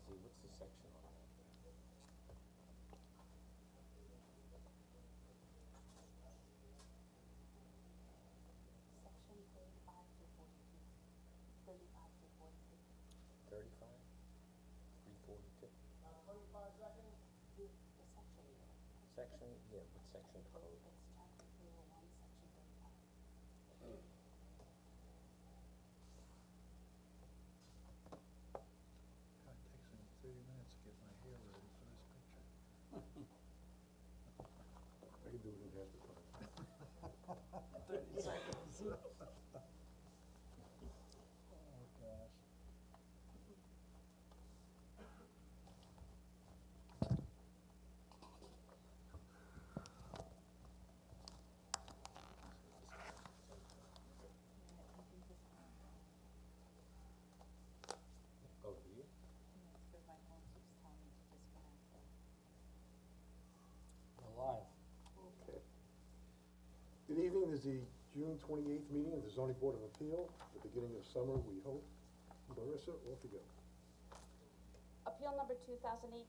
LLC, what's the section on that? Section 35 through 42. 35 through 42. 35? 342? 25 seconds. The section here. Section, yeah, what section of code? It's chapter 301, section 35. God, it takes me 30 minutes to get my hair ready for this picture. I can do it in half the time. 30 seconds. Oh, gosh. Yeah, I think this one. Oh, do you? It's because my phone keeps telling me to disconnect it. Alive. Okay. Good evening, this is the June 28th meeting of the zoning board of appeal, the beginning of summer, we hope. Clarissa, off you go. Appeal number 2018-019,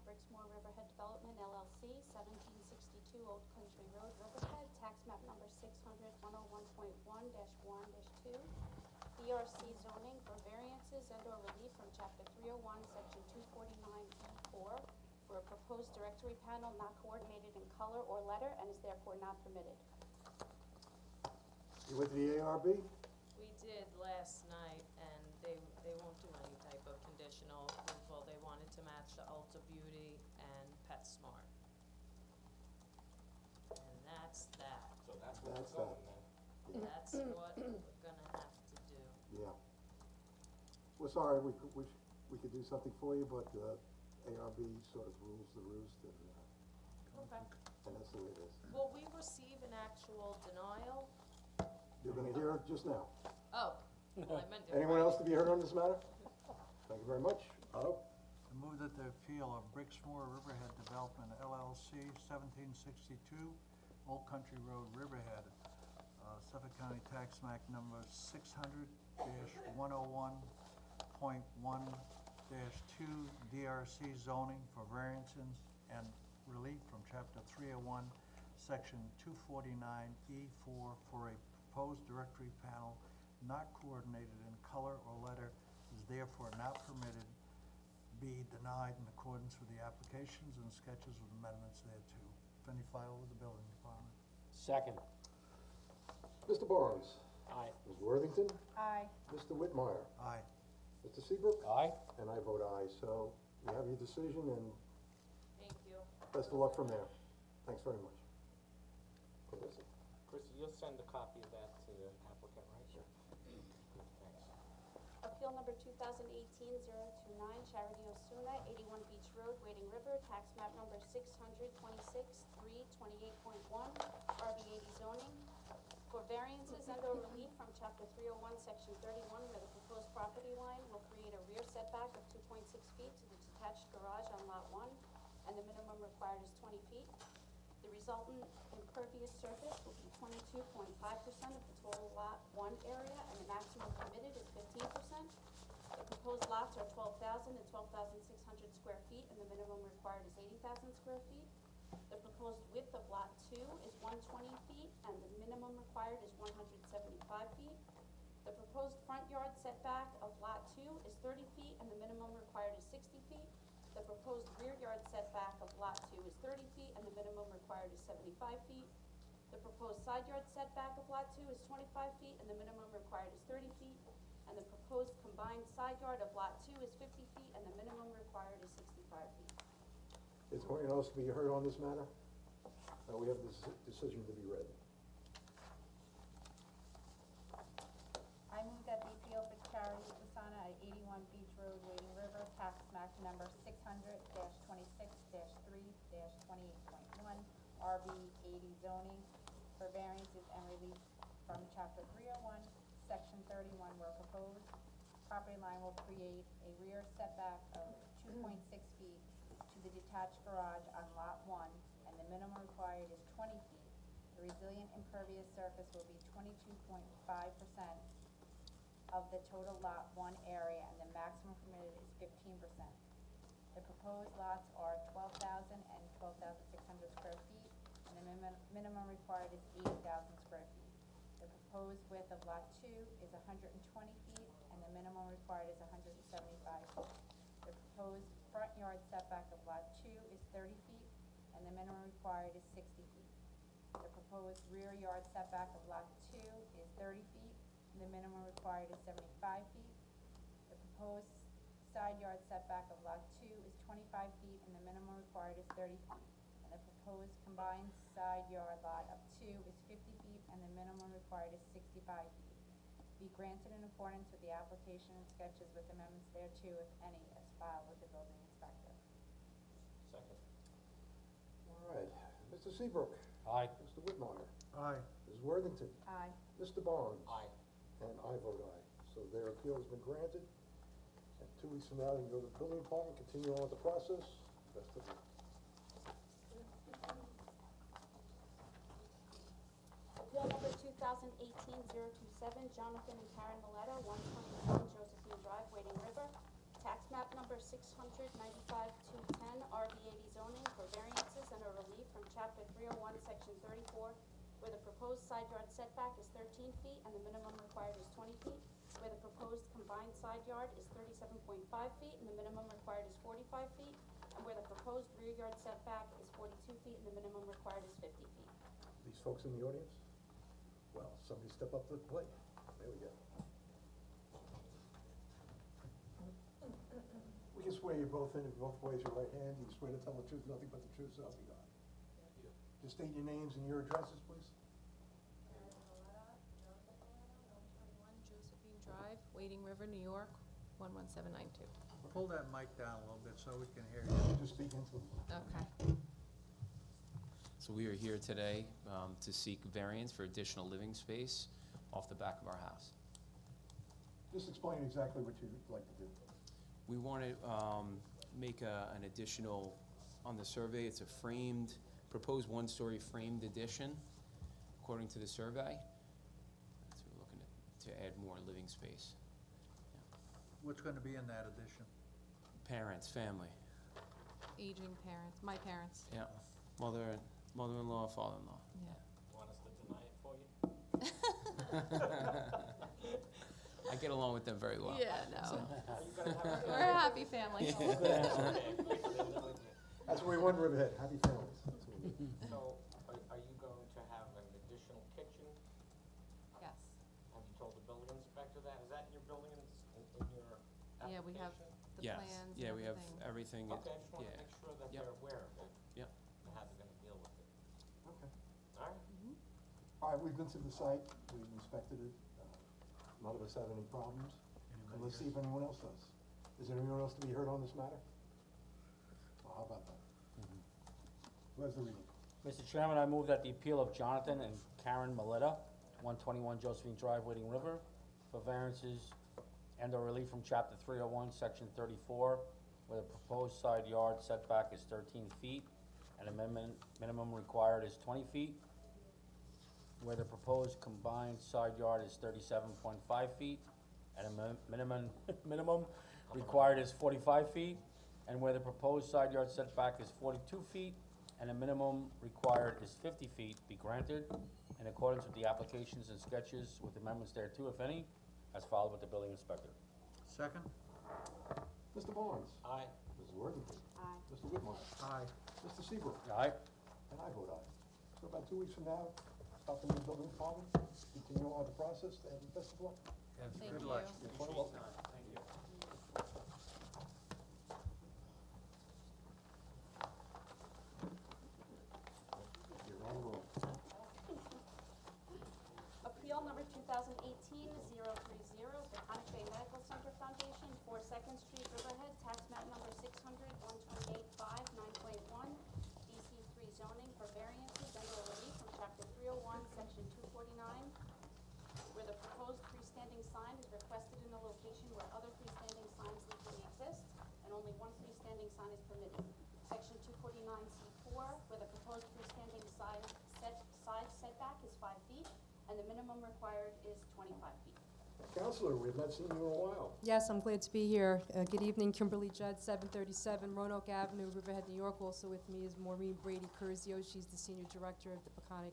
Brixmore Riverhead Development LLC, 1762 Old Country Road, Riverhead, tax map number 600-101.1-1-2, DRC zoning for variances and/or relief from chapter 301, section 249E4, for a proposed directory panel not coordinated in color or letter and is therefore not permitted. You went to the ARB? We did last night, and they won't do any type of conditional approval. They wanted to match the Ulta Beauty and PetSmart. And that's that. So that's where That's it's going that. then? That's what we're gonna have to do. Yeah. We're sorry, we could do something for you, but ARB sort of rules the roost, and Okay. that's the way it is. Will we receive an actual denial? You're gonna hear it just now. Oh, well, I meant to. Anyone else to be heard on this matter? Thank you very much. Otto? I move that the appeal of Brixmore Riverhead Development LLC, 1762 Old Country Road, Riverhead, Suffolk County Tax Map number 600-101.1-2 DRC zoning for variances and relief from chapter 301, section 249E4 for a proposed directory panel not coordinated in color or letter is therefore not permitted, be denied in accordance with the applications and sketches with amendments thereto. Any file with the building department. Second. Mr. Barnes? Aye. Ms. Worthington? Aye. Mr. Whitmire? Aye. Mr. Seabrook? Aye. And I vote aye, so you have your decision, and Thank you. best of luck from there. Thanks very much. Clarissa? Chrissy, you'll send a copy of that to the applicant, right? Sure. Thanks. Appeal number 2018-029, Charity Osuna, 81 Beach Road, Wading River, tax map number 600-26-328.1, RB80 zoning, for variances and/or relief from chapter 301, section 31, where the proposed property line will create a rear setback of 2.6 feet to the detached garage on lot 1, and the minimum required is 20 feet. The resultant impervious surface will be 22.5% of the total lot 1 area, and the maximum permitted is 15%. The proposed lots are 12,000 and 12,600 square feet, and the minimum required is 80,000 square feet. The proposed width of lot 2 is 120 feet, and the minimum required is 175 feet. The proposed front yard setback of lot 2 is 30 feet, and the minimum required is 60 feet. The proposed rear yard setback of lot 2 is 30 feet, and the minimum required is 75 feet. The proposed side yard setback of lot 2 is 25 feet, and the minimum required is 30 feet. And the proposed combined side yard of lot 2 is 50 feet, and the minimum required is 65 feet. Is there anyone else to be heard on this matter? We have this decision to be read. I move that the appeal for Charity Usana at 81 Beach Road, Wading River, tax map number 600-26-3-28.1, RB80 zoning for variances and relief from chapter 301, section 31, where proposed property line will create a rear setback of 2.6 feet to the detached garage on lot 1, and the minimum required is 20 feet. The resilient impervious surface will be 22.5% of the total lot one area, and the maximum permitted is 15%. The proposed lots are 12,000 and 12,600 square feet, and the minimum required is 80,000 square feet. The proposed width of lot two is 120 feet, and the minimum required is 175 feet. The proposed front yard setback of lot two is 30 feet, and the minimum required is 60 feet. The proposed rear yard setback of lot two is 30 feet, and the minimum required is 75 feet. The proposed side yard setback of lot two is 25 feet, and the minimum required is 30 feet. And the proposed combined side yard lot of two is 50 feet, and the minimum required is 65 feet. Be granted in accordance with the application and sketches with amendments thereto, if any, as filed with the building inspector. Second. All right, Mr. Seabrook. Aye. Mr. Whitmire. Aye. Ms. Worthington. Aye. Mr. Barnes. Aye. And I vote aye. So their appeal has been granted. And 2 weeks from now, you can go to the building department, continue on with the process. Best of luck. Appeal number 2018-027, Jonathan and Karen Maletta, 121 Josephine Drive, Wading River. Tax map number 600-95-210, RB80 zoning for variances and a relief from chapter 301, section 34, where the proposed side yard setback is 13 feet and the minimum required is 20 feet, where the proposed combined side yard is 37.5 feet and the minimum required is 45 feet, and where the proposed rear yard setback is 42 feet and the minimum required is 50 feet. These folks in the audience? Well, somebody step up to the plate. There we go. We can swear you both in, if you both raise your right hand. You swear to tell the truth, nothing but the truth, so help you God. Just state your names and your addresses, please. Josephine Drive, Wading River, New York, 11792. Pull that mic down a little bit so we can hear you. Just speak into it. Okay. So we are here today to seek variance for additional living space off the back of our house. Just explain exactly what you'd like to do. We want to make an additional, on the survey, it's a framed, proposed one-story framed addition, according to the survey. So we're looking to add more living space. What's gonna be in that addition? Parents, family, Aging parents, my parents. yeah, mother-in-law, father-in-law. Yeah. Want us to deny it for you? I get along with them very well. Yeah, no. Are you gonna have We're a happy family. That's what we want, Riverhead, happy families. That's what we need. So, are you going to have an additional kitchen? Yes. Have you told the building inspector that? Is that in your building, in your application? Yeah, we have the Yes, plans and yeah, we have everything. everything. Okay, I just want to Yeah. make sure that Yep. they're aware of it. Yep. And how they're gonna deal with it. Okay. All right? All right, we've been to the site, we've inspected it. None of us have any problems. And let's see if anyone else does. Is there anyone else to be heard on this matter? Well, how about that? Who has the reading? Mr. Chairman, I move that the appeal of Jonathan and Karen Maletta, 121 Josephine Drive, Wading River, for variances and or relief from chapter 301, section 34, where the proposed side yard setback is 13 feet and the minimum required is 20 feet, where the proposed combined side yard is 37.5 feet and a minimum required is 45 feet, and where the proposed side yard setback is 42 feet and a minimum required is 50 feet, be granted in accordance with the applications and sketches with amendments thereto, if any, as filed with the building inspector. Second? Mr. Barnes? Aye. Mrs. Worthington? Aye. Mr. Whitmire? Aye. Mr. Seabrook? Aye? And I vote aye. So about 2 weeks from now, stop in the building department, continue on with the process, and best of luck. Yes, Thank good you. luck. You're quite welcome. Thank you. You're on a roll. Appeal number 2018-030, Peconic Bay Medical Center Foundation, 4 Second Street, Riverhead, tax map number 600-128-5-9.1, DC3 zoning for variances and or relief from chapter 301, section 249, where the proposed freestanding sign is requested in a location where other freestanding signs legally exist, and only one freestanding sign is permitted. Section 249C4, where the proposed freestanding side setback is 5 feet, and the minimum required is 25 feet. Counselor, we've not seen you in a while. Yes, I'm glad to be here. Good evening, Kimberly Judd, 737 Roanoke Avenue, Riverhead, New York. Also with me is Maureen Brady Curzio. She's the Senior Director of the Peconic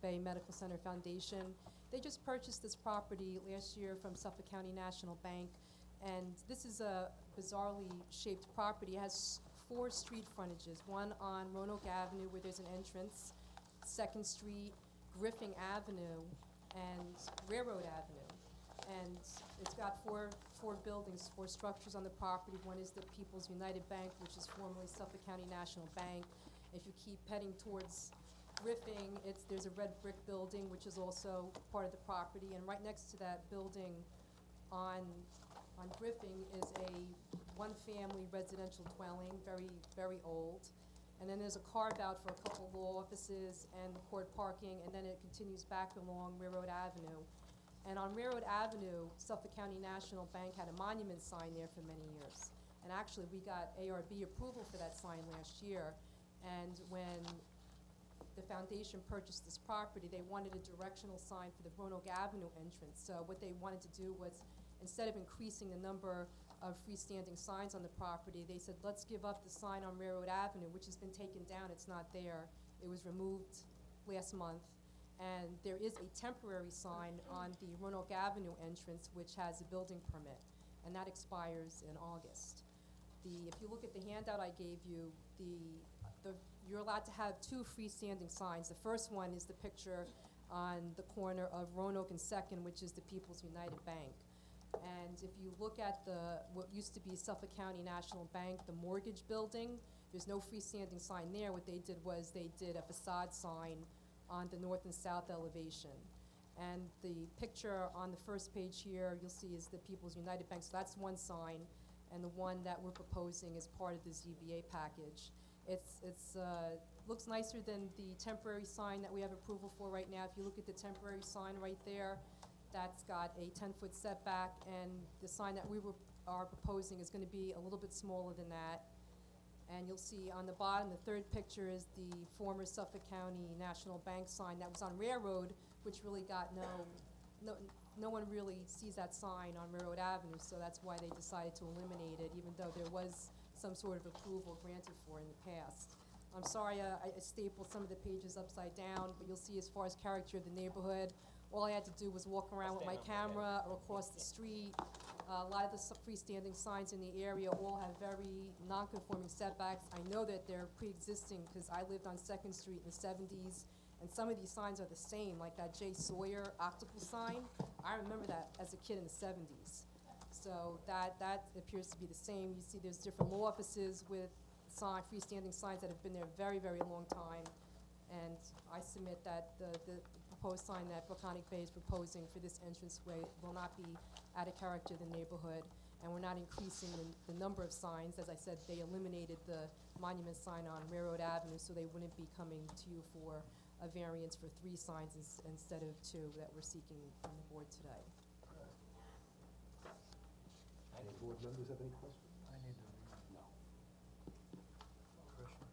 Bay Medical Center Foundation. They just purchased this property last year from Suffolk County National Bank, and this is a bizarrely shaped property. It has 4 street frontages, one on Roanoke Avenue where there's an entrance, 2nd Street, Griffin Avenue, and Railroad Avenue. And it's got four buildings, 4 structures on the property. One is the People's United Bank, which is formerly Suffolk County National Bank. If you keep heading towards Griffin, there's a red brick building, which is also part of the property. And right next to that building on Griffin is a one-family residential dwelling, very, very old. And then there's a carve-out for a couple law offices and court parking, and then it continues back along Railroad Avenue. And on Railroad Avenue, Suffolk County National Bank had a monument sign there for many years. And actually, we got ARB approval for that sign last year. And when the foundation purchased this property, they wanted a directional sign for the Roanoke Avenue entrance. So what they wanted to do was, instead of increasing the number of freestanding signs on the property, they said, let's give up the sign on Railroad Avenue, which has been taken down. It's not there. It was removed last month. And there is a temporary sign on the Roanoke Avenue entrance, which has a building permit, and that expires in August. If you look at the handout I gave you, you're allowed to have 2 freestanding signs. The first one is the picture on the corner of Roanoke and 2nd, which is the People's United Bank. And if you look at what used to be Suffolk County National Bank, the mortgage building, there's no freestanding sign there. What they did was they did a facade sign on the north and south elevation. And the picture on the first page here, you'll see, is the People's United Bank. So that's one sign, and the one that we're proposing is part of the ZBA package. It's looks nicer than the temporary sign that we have approval for right now. If you look at the temporary sign right there, that's got a 10-foot setback, and the sign that we are proposing is going to be a little bit smaller than that. And you'll see on the bottom, the third picture is the former Suffolk County National Bank sign that was on Railroad, which really got no one really sees that sign on Railroad Avenue, so that's why they decided to eliminate it, even though there was some sort of approval granted for in the past. I'm sorry, I stapled some of the pages upside down, but you'll see as far as character of the neighborhood, all I had to do was walk around with my camera or across the street. A lot of the freestanding signs in the area all have very non-conforming setbacks. I know that they're pre-existing because I lived on 2nd Street in the 70s, and some of these signs are the same, like that J. Sawyer optical sign. I remember that as a kid in the 70s. So that appears to be the same. You see there's different law offices with freestanding signs that have been there a very, very long time. And I submit that the proposed sign that Peconic Bay is proposing for this entranceway will not be out of character of the neighborhood, and we're not increasing the number of signs. As I said, they eliminated the monument sign on Railroad Avenue, so they wouldn't be coming to you for a variance for 3 signs instead of 2 that we're seeking from the board today. Any board members have any questions? I need to read. No. Christian?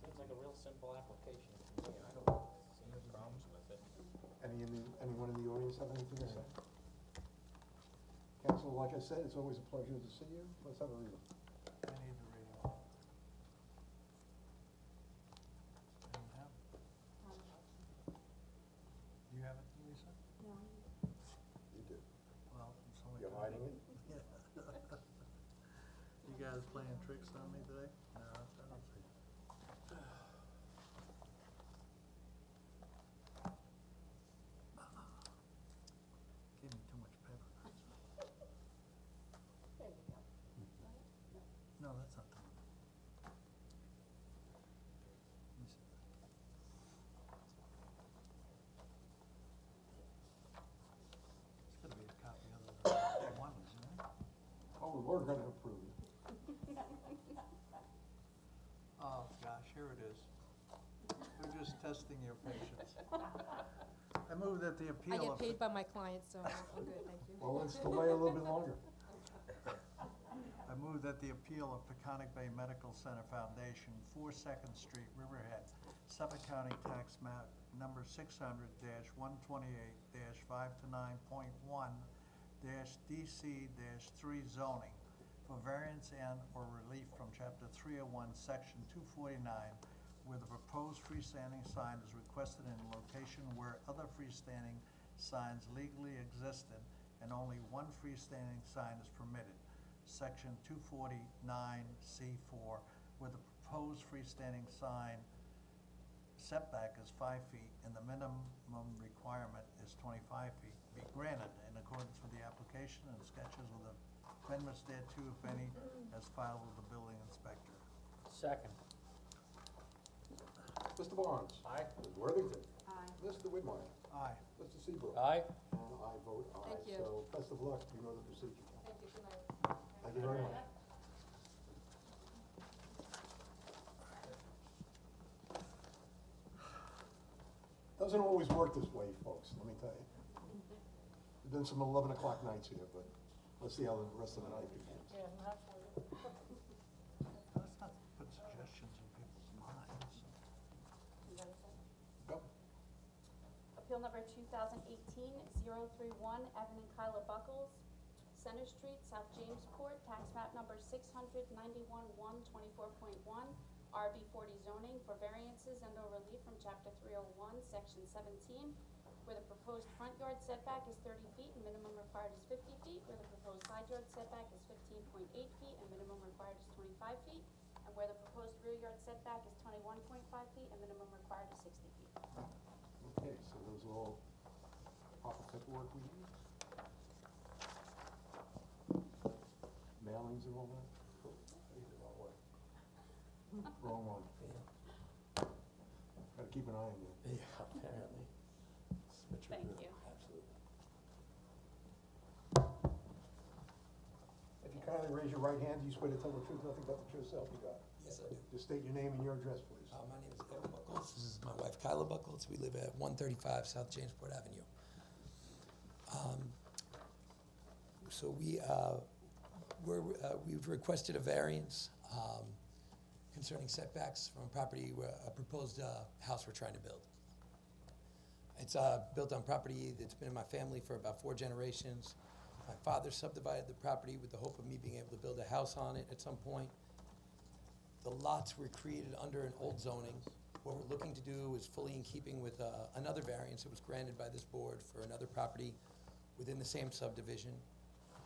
Seems like a real simple application to me. I don't see any problems with it. Anyone in the audience have anything to say? Council, like I said, it's always a pleasure to see you. Let's have a read. I need to read it. I don't have it. Do you have it, Lisa? No. You do. Well, somebody. You're hiding it? Yeah. You guys playing tricks on me today? No, I don't see it. Gave me too much pepper. There you go. No, that's not the one. Let me see. It's gonna be a copy of the one, isn't it? Oh, we were gonna approve it. Oh, gosh, here it is. We're just testing your patience. I move that the I appeal get of. paid by my clients, so I'm good, thank you. Well, let's delay a little bit longer. I move that the appeal of Peconic Bay Medical Center Foundation, 4 2nd Street, Riverhead, Suffolk County Tax Map number 600-128-5-9.1, DC-3 zoning for variance and/or relief from Chapter 301, Section 249, where the proposed freestanding sign is requested in a location where other freestanding signs legally existed and only one freestanding sign is permitted. Section 249C4, where the proposed freestanding sign setback is 5 feet and the minimum requirement is 25 feet, be granted in accordance with the application and sketches with the amendments thereto, if any, as filed with the building inspector. Second. Mr. Barnes? Aye. Ms. Worthington? Aye. Mr. Whitmire? Aye. Mr. Seabrook? Aye. And I vote aye. Thank you. So best of luck, you know the procedure. Thank you, good night. Thank you very much. Doesn't always work this way, folks, let me tell you. There've been some 11 o'clock nights here, but let's see how the rest of the night begins. Let's not put suggestions in people's minds. Go. Appeal number 2018-031, Evan and Kyla Buckles, Center Street, South Jamesport, tax map number 691-124.1, RB 40 zoning for variances and/or relief from chapter 301, section 17, where the proposed front yard setback is 30 feet and minimum required is 50 feet, where the proposed side yard setback is 15.8 feet and minimum required is 25 feet, and where the proposed rear yard setback is 21.5 feet and minimum required is 60 feet. Okay, so those are all proper paperwork we need? Mailings and all that? Wrong one. Gotta keep an eye on you. Yeah, apparently. Thank you. Absolutely. If you kindly raise your right hand, do you swear to tell the truth, nothing but the truth, so help you God? Yes, I do. Just state your name and your address, please. My name is Evan Buckles. This is my wife Kyla Buckles. We live at 135 South Jamesport Avenue. So we've requested a variance concerning setbacks from a property, a proposed house we're trying to build. It's built on property that's been in my family for about 4 generations. My father subdivided the property with the hope of me being able to build a house on it at some point. The lots were created under an old zoning. What we're looking to do is fully in keeping with another variance that was granted by this board for another property within the same subdivision.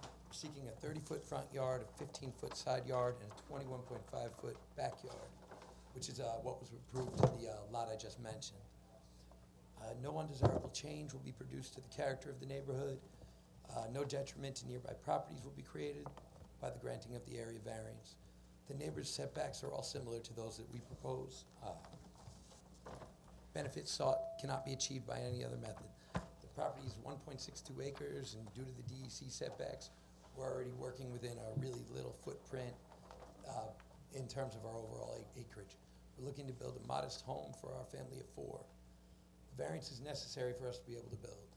We're seeking a 30-foot front yard, a 15-foot side yard, and a 21.5-foot backyard, which is what was approved to the lot I just mentioned. No undesirable change will be produced to the character of the neighborhood. No detriment to nearby properties will be created by the granting of the area variance. The neighbors' setbacks are all similar to those that we propose. Benefits sought cannot be achieved by any other method. The property is 1.62 acres, and due to the DEC setbacks, we're already working within a really little footprint in terms of our overall acreage. We're looking to build a modest home for our family of 4. The variance is necessary for us to be able to build.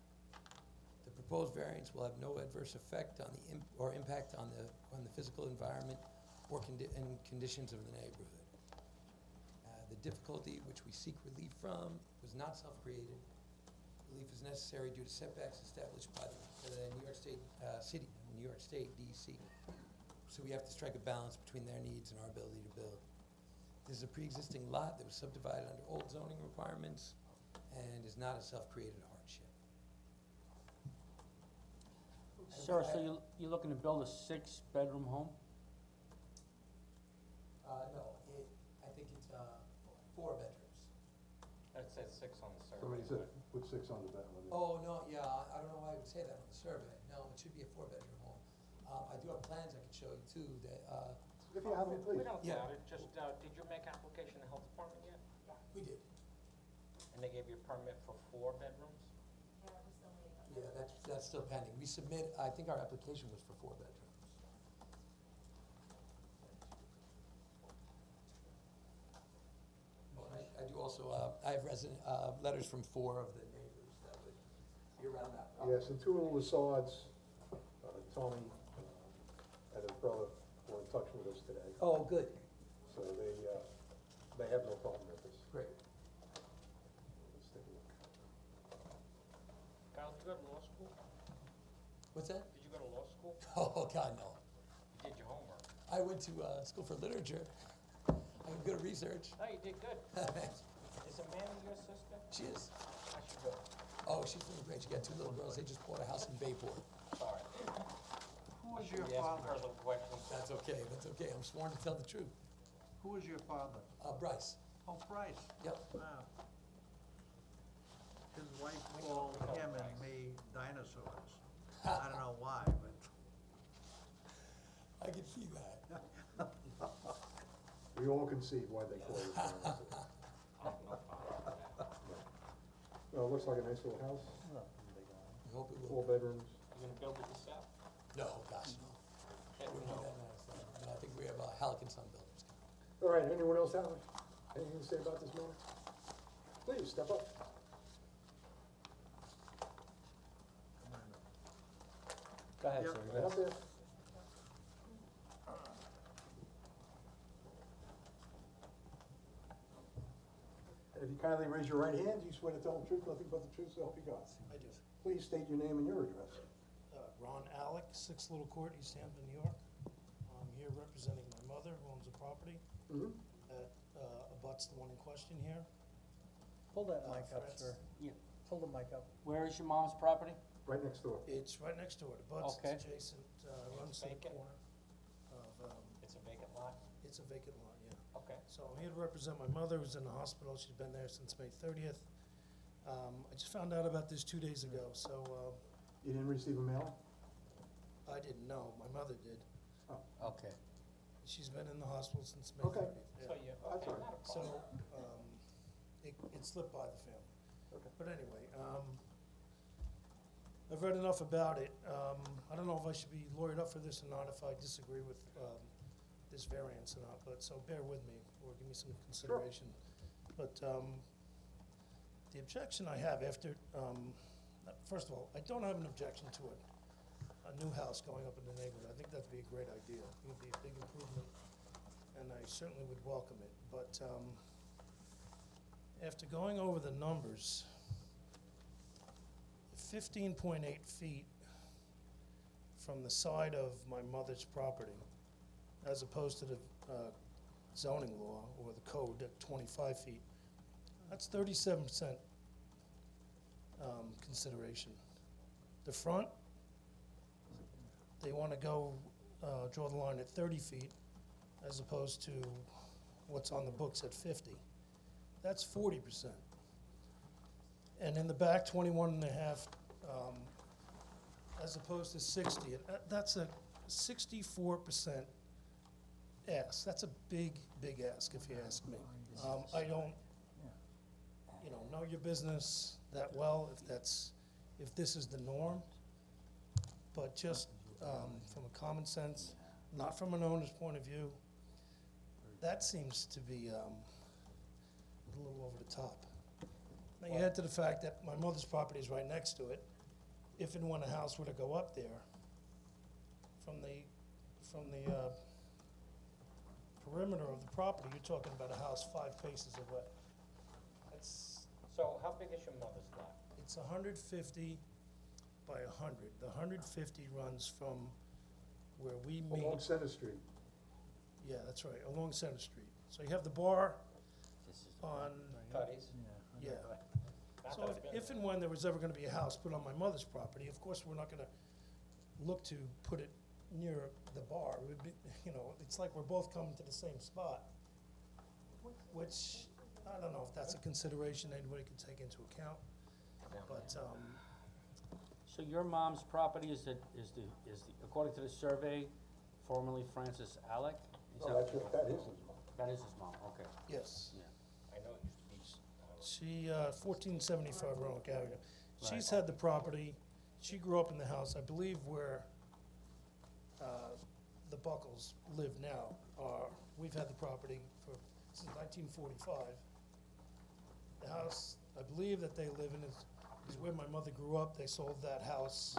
The proposed variance will have no adverse effect on the impact on the physical environment or conditions of the neighborhood. The difficulty which we seek relief from was not self-created. Relief is necessary due to setbacks established by the New York State New York State DEC. So we have to strike a balance between their needs and our ability to build. This is a pre-existing lot that was subdivided under old zoning requirements and is not a self-created hardship. Sir, so you're looking to build a 6-bedroom home? No, I think it's 4 bedrooms. That says 6 on the survey. Somebody said put 6 on the bed. Oh, no, yeah, I don't know why I would say that on the survey. No, it should be a 4-bedroom home. I do have plans I can show you too that, If you have it, We please. don't Yeah. doubt it, just, did you make application to health department yet? we did. And they gave you a permit for 4 bedrooms? Yeah, that's still pending. We submit, I think our application was for 4 bedrooms. Oh, and I do also, I have letters from 4 of the neighbors that would be around that property. Yes, and 2 of the Lassards, Tony and his brother were in touch with us today. Oh, good, So they have no problem with this. great. Let's take a look. Kyle, did you go to law school? What's that? Did you go to law school? Oh, God, no. You did your homework. I went to school for literature. I'm good at research. No, you did good. Is Amanda your sister? She is. How's she doing? Oh, she's doing great. She got 2 little girls. They just bought a house in Bayport. Sorry. Who was Should your we ask her father? little questions? That's okay. That's okay. I'm sworn to tell the truth. Who was your father? Bryce. Oh, Bryce. Yep. Wow. His wife called him and me dinosaurs. I don't know why, but I can see that. We all can see why they call it dinosaur. Well, it looks like a nice little house, I hope it 4 will. bedrooms. You gonna build it yourself? No, gosh, no. It wouldn't be that nice. No, I think we have Hallican Sun Builders. All right, anyone else have anything to say about this matter? Please, step up. Go ahead, Yep. sir. Right up there. And if you kindly raise your right hand, do you swear to tell the truth, nothing but the truth, so help you God? I do. Please state your name and your address. Ron Alec, 6 Little Court, East Hampton, New York. I'm here representing my mother, who owns the property Mm-hmm. that abuts the one in question here. pull that mic up, Francis. sir. Yeah. Pull the mic up. Where is your mom's property? Right next door. It's right next door. It abuts, Okay. it's adjacent, runs to the Vacant? corner of, It's a vacant lot? it's a vacant lot, yeah. Okay. So I'm here to represent my mother, who's in the hospital. She's been there since May 30th. I just found out about this 2 days ago, so You didn't receive a mail? I didn't know. My mother did. Okay. She's been in the hospital since May Okay. 30th. yeah. So you, That's okay, all right. not a So, problem. it slipped by the family. Okay. But anyway, I've read enough about it. I don't know if I should be lawyered up for this or not, if I disagree with, this variance or not, but, so bear with me, or give me some consideration. But, the objection I have after, first of all, I don't have an objection to it. A new house going up in the neighborhood, I think that'd be a great idea. It would be a big improvement, and I certainly would welcome it. But, after going over the numbers, 15.8 feet from the side of my mother's property, as opposed to the zoning law or the code at 25 feet, that's 37% consideration. The front, they want to go draw the line at 30 feet as opposed to what's on the books at 50. That's 40%. And in the back, 21 and a half, as opposed to 60. That's a 64% ask. That's a big, big ask, if you ask me. I don't, know your business that well, if this is the norm. But just from a common sense, not from an owner's point of view, that seems to be a little over the top. Now, you add to the fact that my mother's property is right next to it. If and when a house were to go up there, from the perimeter of the property, you're talking about a house 5 paces away. So how big is your mother's lot? It's 150 by 100. The 150 runs from where we meet. Along Center Street. Yeah, that's right, along Center Street. So you have the bar on, Cuddies? yeah. Not So that I've been if and when there was ever gonna be a house put on my mother's property, of course, we're not gonna look to put it near the bar. It would be, it's like we're both coming to the same spot, which, I don't know if that's a consideration anybody could take into account, but, So your mom's property is according to the survey, formerly Francis Alec? Is No, that- that is his mom. That is his mom, okay. yes. I know it used to be, She, 1475 Roanoke Avenue. She's Right. had the property, she grew up in the house, I believe where the Buckles live now. We've had the property since 1945. The house, I believe that they live in is where my mother grew up. They sold that house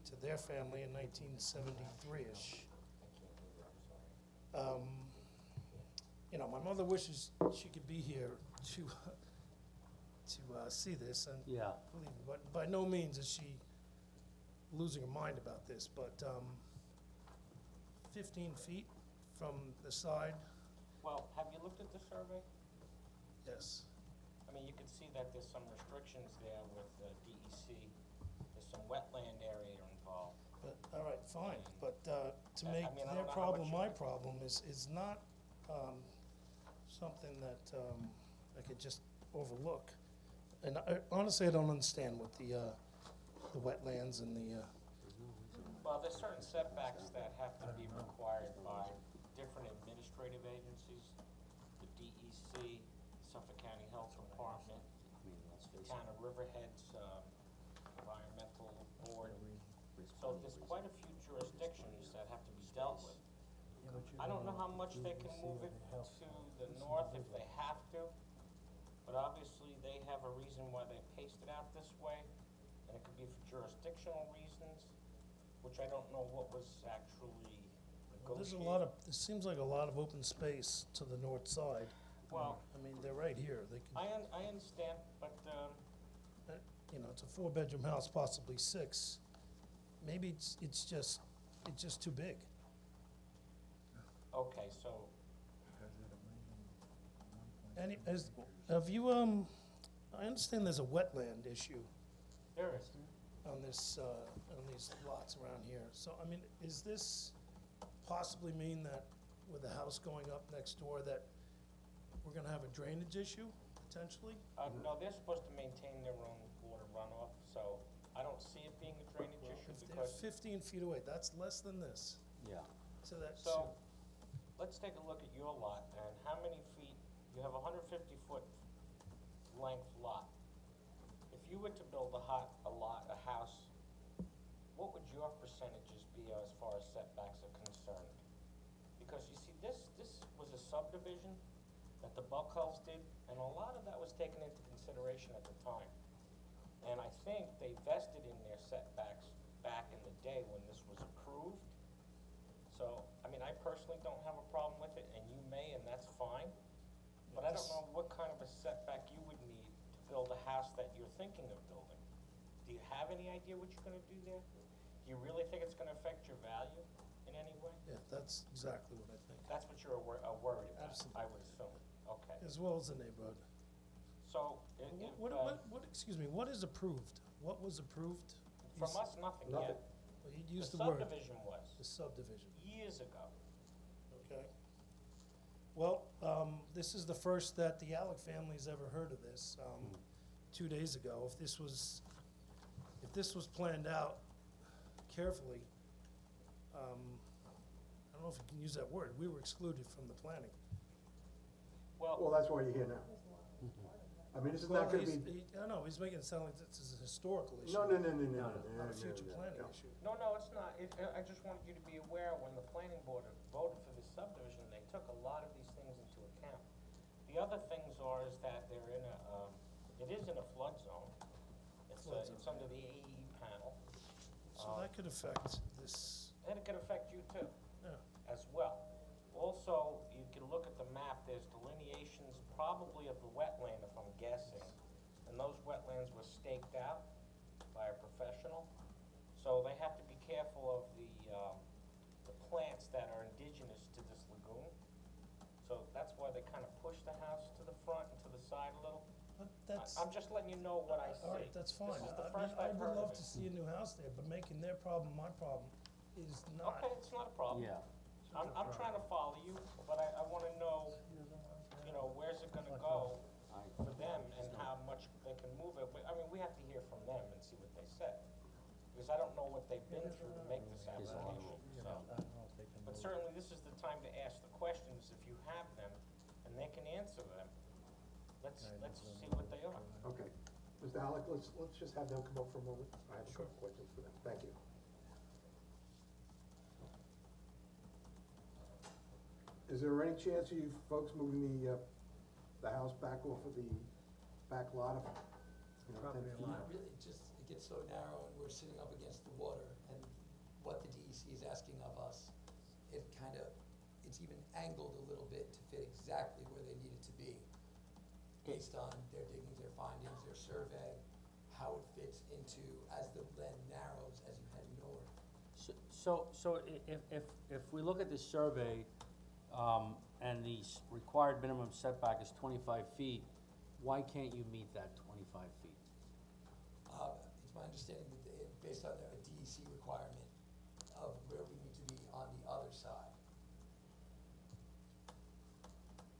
to their family in 1973-ish. My mother wishes she could be here to see this, and Yeah. believe me, but by no means is she, losing your mind about this, but, 15 feet from the side, Well, have you looked at the survey? yes. I mean, you can see that there's some restrictions there with DEC. There's some wetland area involved. But, all right, fine, but, to I make mean, I their don't know how problem much you my can- problem is not, something that, I could just overlook. And honestly, I don't understand what the wetlands and the, Well, there's certain setbacks that have to be required by different administrative agencies, the DEC, Suffolk County Health Department, the town of Riverhead's environmental board. So there's quite a few jurisdictions that have to be dealt with. I don't know how much they can move it to the north if they have to, but obviously they have a reason why they paced it out this way, and it could be for jurisdictional reasons, which I don't know what was actually negotiated. there's a lot of, it seems like a lot of open space to the north side. Well, I mean, they're right here, they can, I understand, but, you know, it's a four-bedroom house, possibly six. Maybe it's just too big. okay, so, Have you, I understand there's a wetland issue there is. on this, on these lots around here. So, I mean, is this possibly mean that with the house going up next door, that we're gonna have a drainage issue, potentially? No, they're supposed to maintain their own water runoff, so I don't see it being a drainage issue If they're because, 15 feet away, that's less than this. Yeah. So that, so, let's take a look at your lot and how many feet, you have a 150-foot length lot. If you were to build a house, what would your percentages be as far as setbacks are concerned? Because you see, this was a subdivision that the Buckholz did, and a lot of that was taken into consideration at the time. And I think they vested in their setbacks back in the day when this was approved. So, I mean, I personally don't have a problem with it, and you may, and that's fine. But I don't know what kind of a setback you would need to build a house that you're thinking of building. Do you have any idea what you're gonna do there? Do you really think it's gonna affect your value in any way? yeah, that's exactly what I think, That's what you're worried about, Absolutely. I would assume. Okay. as well as the neighborhood. So, Excuse me, what is approved? What was approved? You from s- us, nothing Nothing. yet. Well, you The used the word, subdivision was, the subdivision, years ago. okay? Well, this is the first that the Alec family's ever heard of this, 2 days ago. If this was planned out carefully, I don't know if you can use that word, we were excluded from the planning. Well, that's why you're here now. I mean, this is not gonna be, I know, he's making it sound like this is a historical issue. no, Not a future planning no. issue. No, it's not. I just wanted you to be aware, when the planning board voted for this subdivision, they took a lot of these things into account. The other things is that they're in it is in a flood zone. Flood zone. It's under the AE panel, So that could affect this, and it could affect you too, yeah. as well. Also, you can look at the map, there's delineations probably of the wetland, if I'm guessing. And those wetlands were staked out by a professional. So they have to be careful of the plants that are indigenous to this lagoon. So that's why they kind of push the house to the front and to the side a little. But that's, I'm just letting you know what I see. all right, that's fine. This is the I mean, first I've heard I would of love it. to see a new house there, but making their problem my problem is not. Okay, it's not a problem. Yeah. I'm trying to follow you, but I wanna know, where's it gonna go for them and how much they can move it. I mean, we have to hear from them and see what they say. Because I don't know what they've been through to make this application, so. But certainly, this is the time to ask the questions if you have them, and they can answer them. Let's see what they are. Okay. Mr. Halleck, let's just have them come up for a moment. I have a couple questions for them. Thank you. Is there any chance of you folks moving the house back off of the back lot of, 10 feet? Not really, it gets so narrow and we're sitting up against the water, and what the DEC is asking of us, it's even angled a little bit to fit exactly where they need it to be, based on their diggings, their findings, their survey, how it fits into, as the land narrows, as you head If we look at this survey, and the required minimum setback is 25 feet, why can't you meet that 25 feet? It's my understanding that based on a DEC requirement of where we need to be on the other side.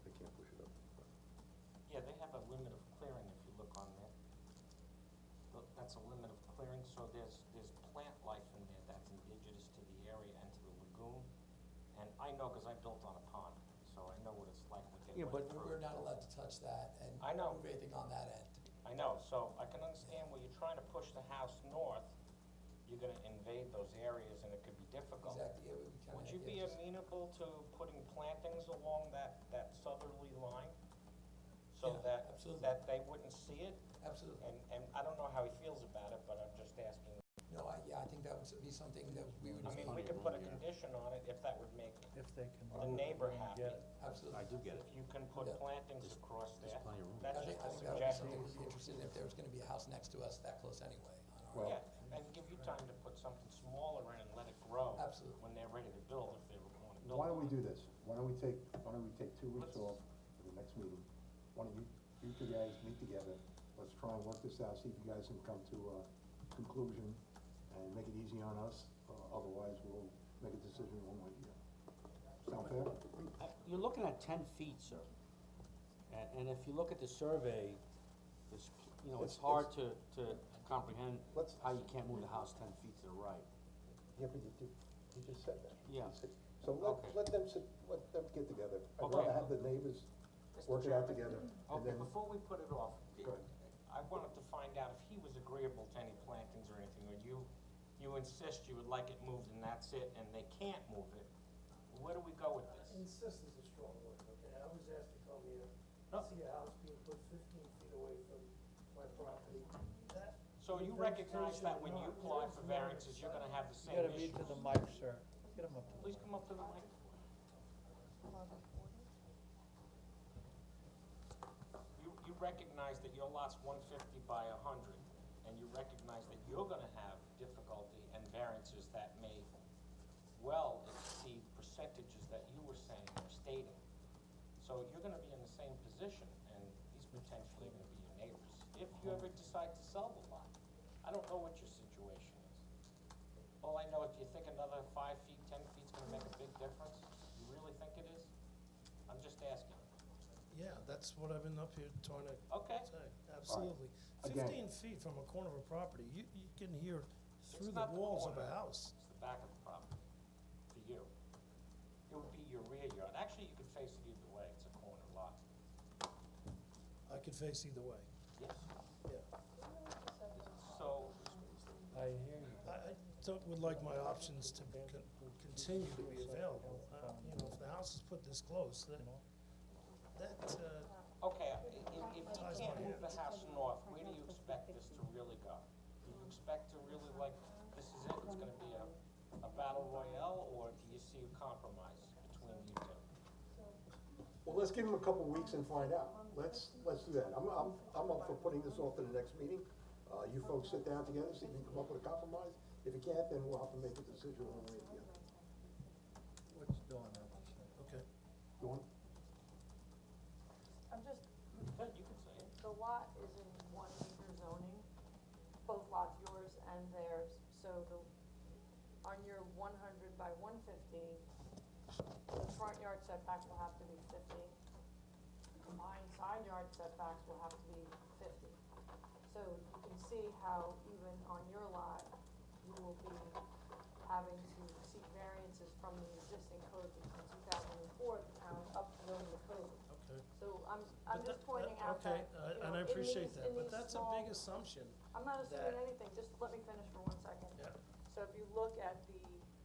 They can't push it up. Yeah, they have a limit of clearing if you look on there. Look, that's a limit of clearing, so there's plant life in there that's indigenous to the area and to the lagoon. And I know, cause I built on a pond, so I know what it's like what they Yeah, went but through. We're not allowed to touch that and I know. move anything on that end. I know, so I can understand where you're trying to push the house north, you're gonna invade those areas and it could be difficult. Exactly, yeah, we kinda. Would you yeah, be just- amenable to putting plantings along that southerly line? So Yeah, that, absolutely. that they wouldn't see it? Absolutely. And I don't know how he feels about it, but I'm just asking. No, I think that would be something that we would. I mean, we could put a condition on it if that would make If they can. the neighbor happy. Absolutely. I do get it. If you can put Yeah. plantings across there, plenty of room. that's I think just a that would be suggestion. something we'd be interested in if there was gonna be a house next to us that close anyway on our. Yeah, and give you time to put something smaller in and let it grow. Absolutely. When they're ready to build, if they wanna build. Why don't we on it. do this? Why don't we take 2 weeks off for the next meeting? Why don't you two guys meet together? Let's try and work this out, see if you guys can come to a conclusion and make it easy on us. Otherwise, we'll make a decision one way or the other. Sound fair? You're looking at 10 feet, sir. And if you look at the survey, it's, it's hard to comprehend Let's- how you can't move the house 10 feet to the right. Yeah, but you just said that. Yeah. You said- So Okay. let them get together. I'd Okay. rather have the neighbors Mr. work it out Chairman? together, and Okay, then, before we put it off, Go ahead. I wanted to find out if he was agreeable to any plantings or anything, or you insist you would like it moved and that's it, and they can't move it. Where do we go with this? Insist is a strong word, okay? I was asked to come here, No. see a house being put 15 feet away from my property. That, So you recognize that when you apply for variances, you're gonna have the You same gotta issues? meet to the mic, sir. Get him up. Please come up to the mic. You recognize that your lot's 150 by 100, and you recognize that you're gonna have difficulty and variances that may well exceed percentages that you were saying or stating. So you're gonna be in the same position, and these potentially are gonna be your neighbors, if you ever decide to sell the lot. I don't know what your situation is. All I know is, do you think another 5 feet, 10 feet's gonna make a big difference? You really think it is? I'm just asking. yeah, that's what I've been up here trying to Okay. say, absolutely. Again- 15 feet from a corner of a property, you can hear through It's the not the walls of corner. a house. It's the back of the property, for you. It would be your rear yard. Actually, you could face it either way. It's a corner lot. I could face either way, Yes. yeah. So, I hear you. Would like my options to continue to be available. If the house is put this close, that, okay, if you can't move the house north, where do you expect this to really go? Do you expect to really this is it, it's gonna be a battle royale, or do you see a compromise between you two? well, let's give them a couple weeks and find out. Let's do that. I'm up for putting this off to the next meeting. You folks sit down together, see if you can come up with a compromise. If you can't, then we'll have to make a decision one way or the other. What's Dawn have to say? okay. Dawn? I'm just, But you can say it. the lot is in 1 acre zoning, both lots, yours and theirs, so on your 100 by 150, the front yard setback will have to be 50. Combined side yard setbacks will have to be 50. So you can see how even on your lot, you will be having to seek variances from the existing code from 2004, the town updating the code. Okay. So I'm But just that- pointing out okay, that, and I appreciate that, in but these that's a small- big assumption. I'm not assuming that- anything, just let me finish for 1 second. Yeah. So if you look at the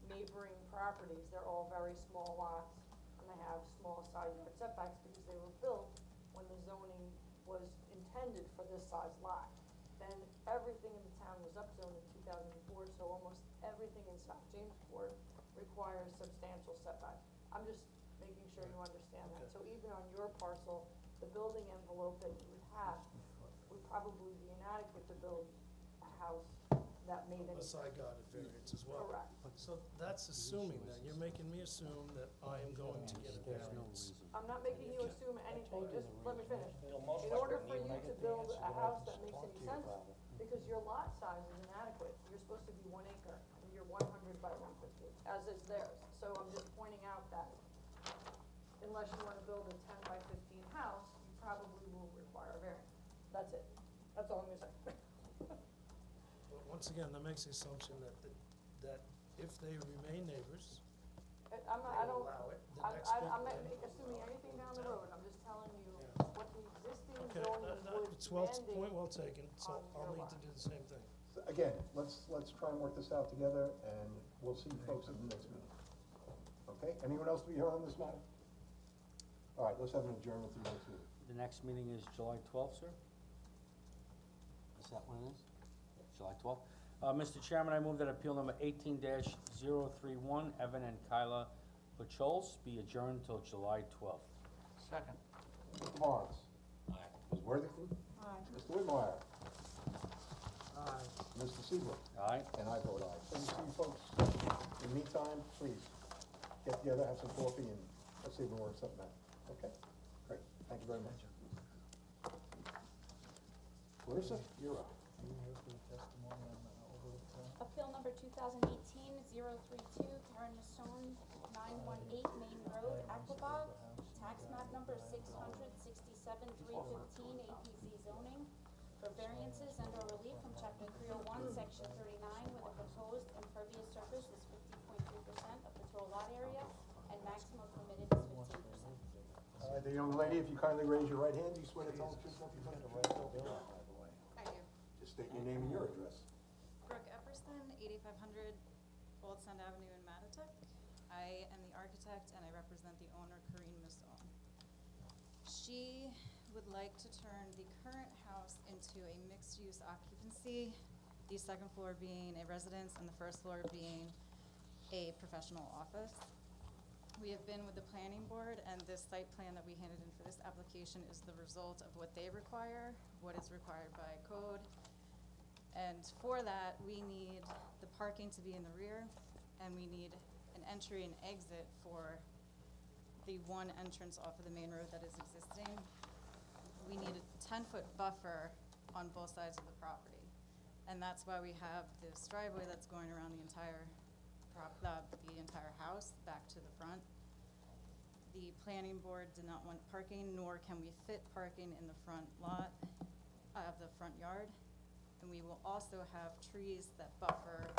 neighboring properties, they're all very small lots, and they have small side yard setbacks because they were built when the zoning was intended for this size lot. Then everything in the town was upzoned in 2004, so almost everything in South Jamesport requires substantial setbacks. I'm just making sure you understand that. So even on your parcel, the building envelope that you would have would probably be inadequate to build a house that made any. Unless I got a variance as well. Correct. So that's assuming then, you're making me assume that I am going to get a variance. I'm not making you assume anything, just let me finish. You'll most In order likely for need you one. to build a house that makes any sense, because your lot size is inadequate, you're supposed to be 1 acre, and you're 100 by 150, as is theirs. So I'm just pointing out that unless you wanna build a 10 by 15 house, you probably will require a variance. That's it. That's all I'm gonna say. But once again, that makes the assumption that if they remain neighbors, I'm not, I they don't, allow it, the I'm, next I'm big not thing. assuming anything down the road, I'm just telling you Yeah. what the existing Okay, zoning would it's well, mandate. point well taken, so on I'll your need to lot. do the same thing. So again, let's try and work this out together, and we'll see you folks at the next meeting. Okay, anyone else to be heard on this matter? All right, let's have an adjournment to the next meeting. The next meeting is July 12th, sir? Is that what it is? July 12th? Mr. Chairman, I move that appeal number 18-031, Evan and Kyla Pachols, be adjourned till July 12th. Second. Mr. Barnes? Aye. Ms. Worthington? Aye. Mr. Whitmire? Aye. Mr. Seabrook? Aye? And I vote aye. So we see you folks. In the meantime, please, get together, have some coffee, and let's see if we can work something out. Okay? Great, thank you very much. Clarissa, you're up. Appeal number 2018-032, Karen Masson, 918 Main Road, Aquabog, tax map number 600-67-315, APZ zoning, for variances and/or relief from chapter 301, section 39, where the proposed impervious surface is 50.3% of the total lot area, and maximum permitted is 15%. All right, the young lady, if you kindly raise your right hand, do you swear to tell the truth, nothing but the truth? I do. Just state your name and your address. Brooke Epperston, 8500 Old Sound Avenue in Mattituck. I am the architect and I represent the owner, Corinne Masson. She would like to turn the current house into a mixed-use occupancy, the second floor being a residence and the first floor being a professional office. We have been with the planning board, and this site plan that we handed in for this application is the result of what they require, what is required by code. And for that, we need the parking to be in the rear, and we need an entry and exit for the one entrance off of the main road that is existing. We need a 10-foot buffer on both sides of the property. And that's why we have this driveway that's going around the entire the entire house back to the front. The planning board did not want parking, nor can we fit parking in the front lot of the front yard. And we will also have trees that buffer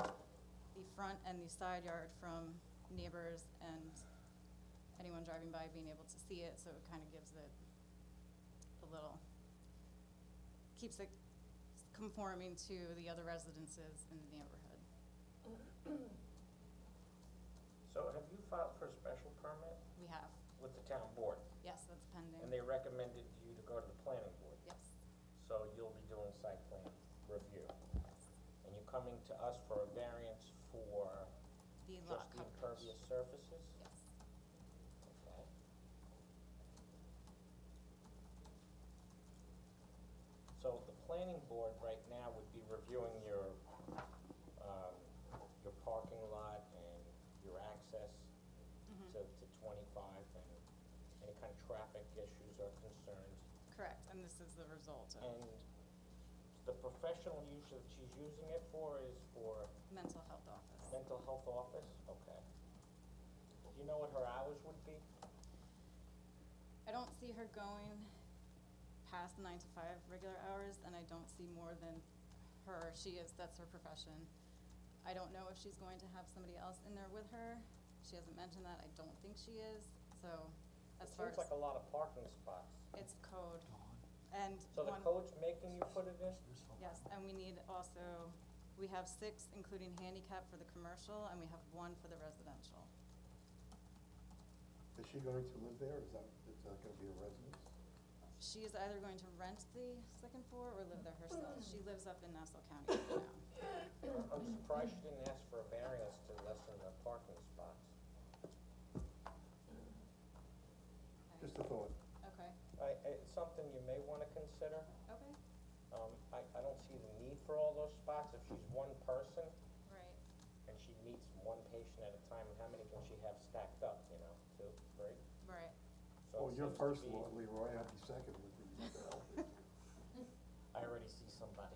the front and the side yard from neighbors and anyone driving by being able to see it, so it kind of gives it a little, keeps it conforming to the other residences in the neighborhood. So have you filed for a special permit We have, with the town board? yes, that's pending. And they recommended you to go to the planning board? Yes, So you'll be doing site plan review? And you're coming to us for a variance for the just lot the coverage. impervious surfaces? Yes, Okay. So the planning board right now would be reviewing your parking lot and your access to 25 and any kind of traffic issues or concerns. correct, and this is the result of And the professional use that she's using it for is for mental health office. mental health office? Okay. Do you know what her hours would be? I don't see her going past 9 to 5 regular hours, and I don't see more than her. That's her profession. I don't know if she's going to have somebody else in there with her. She hasn't mentioned that. I don't think she is, so as far It seems as, like a lot of parking spots. it's code. And So the one, code's making you put it in? yes, and we need also, we have 6, including handicap for the commercial, and we have 1 for the residential. Is she going to live there, is that gonna be a residence? She is either going to rent the second floor or live there herself. She lives up in Nassau County right now. I'm surprised she didn't ask for a variance to lessen the parking spots. Just a thought. Okay, It's something you may wanna consider. okay, I don't see the need for all those spots. If she's one person, meets one patient at a time, and how many can she have stacked up, you know, 2, 3? Right. So Well, it you're seems to first, be- Leroy, I'd be second with the health issue. I already see somebody.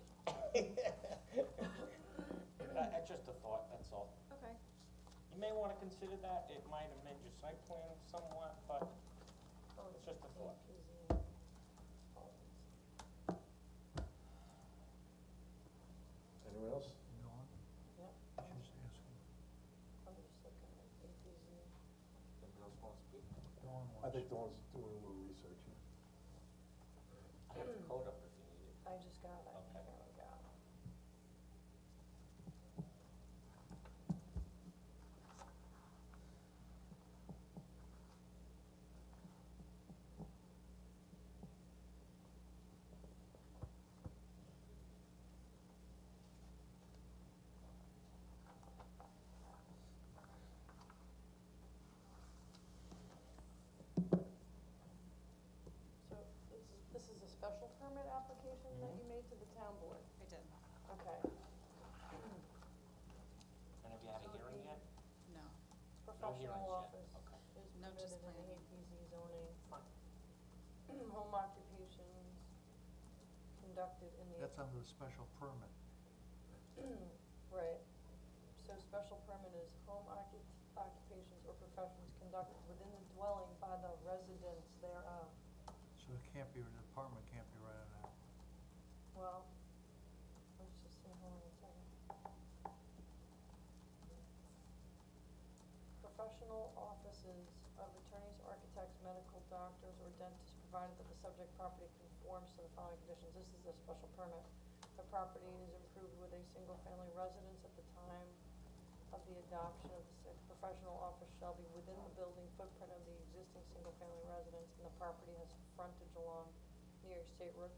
Just a thought, that's all. Okay. You may wanna consider that, it might amend your site plan somewhat, but it's just a thought. Anyone else? Dawn? Yeah. She's asking. I'm just looking at APZ. Anybody else wanna speak? Dawn I wants. think Dawn's doing a little research here. I have the code up if you need it. I just got it. Okay. There we go. So this is a special permit application that you made to the town board? I did. Okay. And have you had a hearing yet? No. No hearings Professional yet. office Okay. is No, just permitted in the planning. APZ zoning. Fine. Home occupations conducted in the. That's under the special permit. Right. So special permit is home occupations or professions conducted within the dwelling by the residents thereof. So it can't be, the department can't be rented out. Well, let's just see, hold on a second. Professional offices of attorneys, architects, medical doctors, or dentists, provided that the subject property conforms to the following conditions. This is a special permit. The property is improved with a single-family residence at the time of the adoption of the professional office shall be within the building footprint of the existing single-family residence, and the property has frontage along New York State Route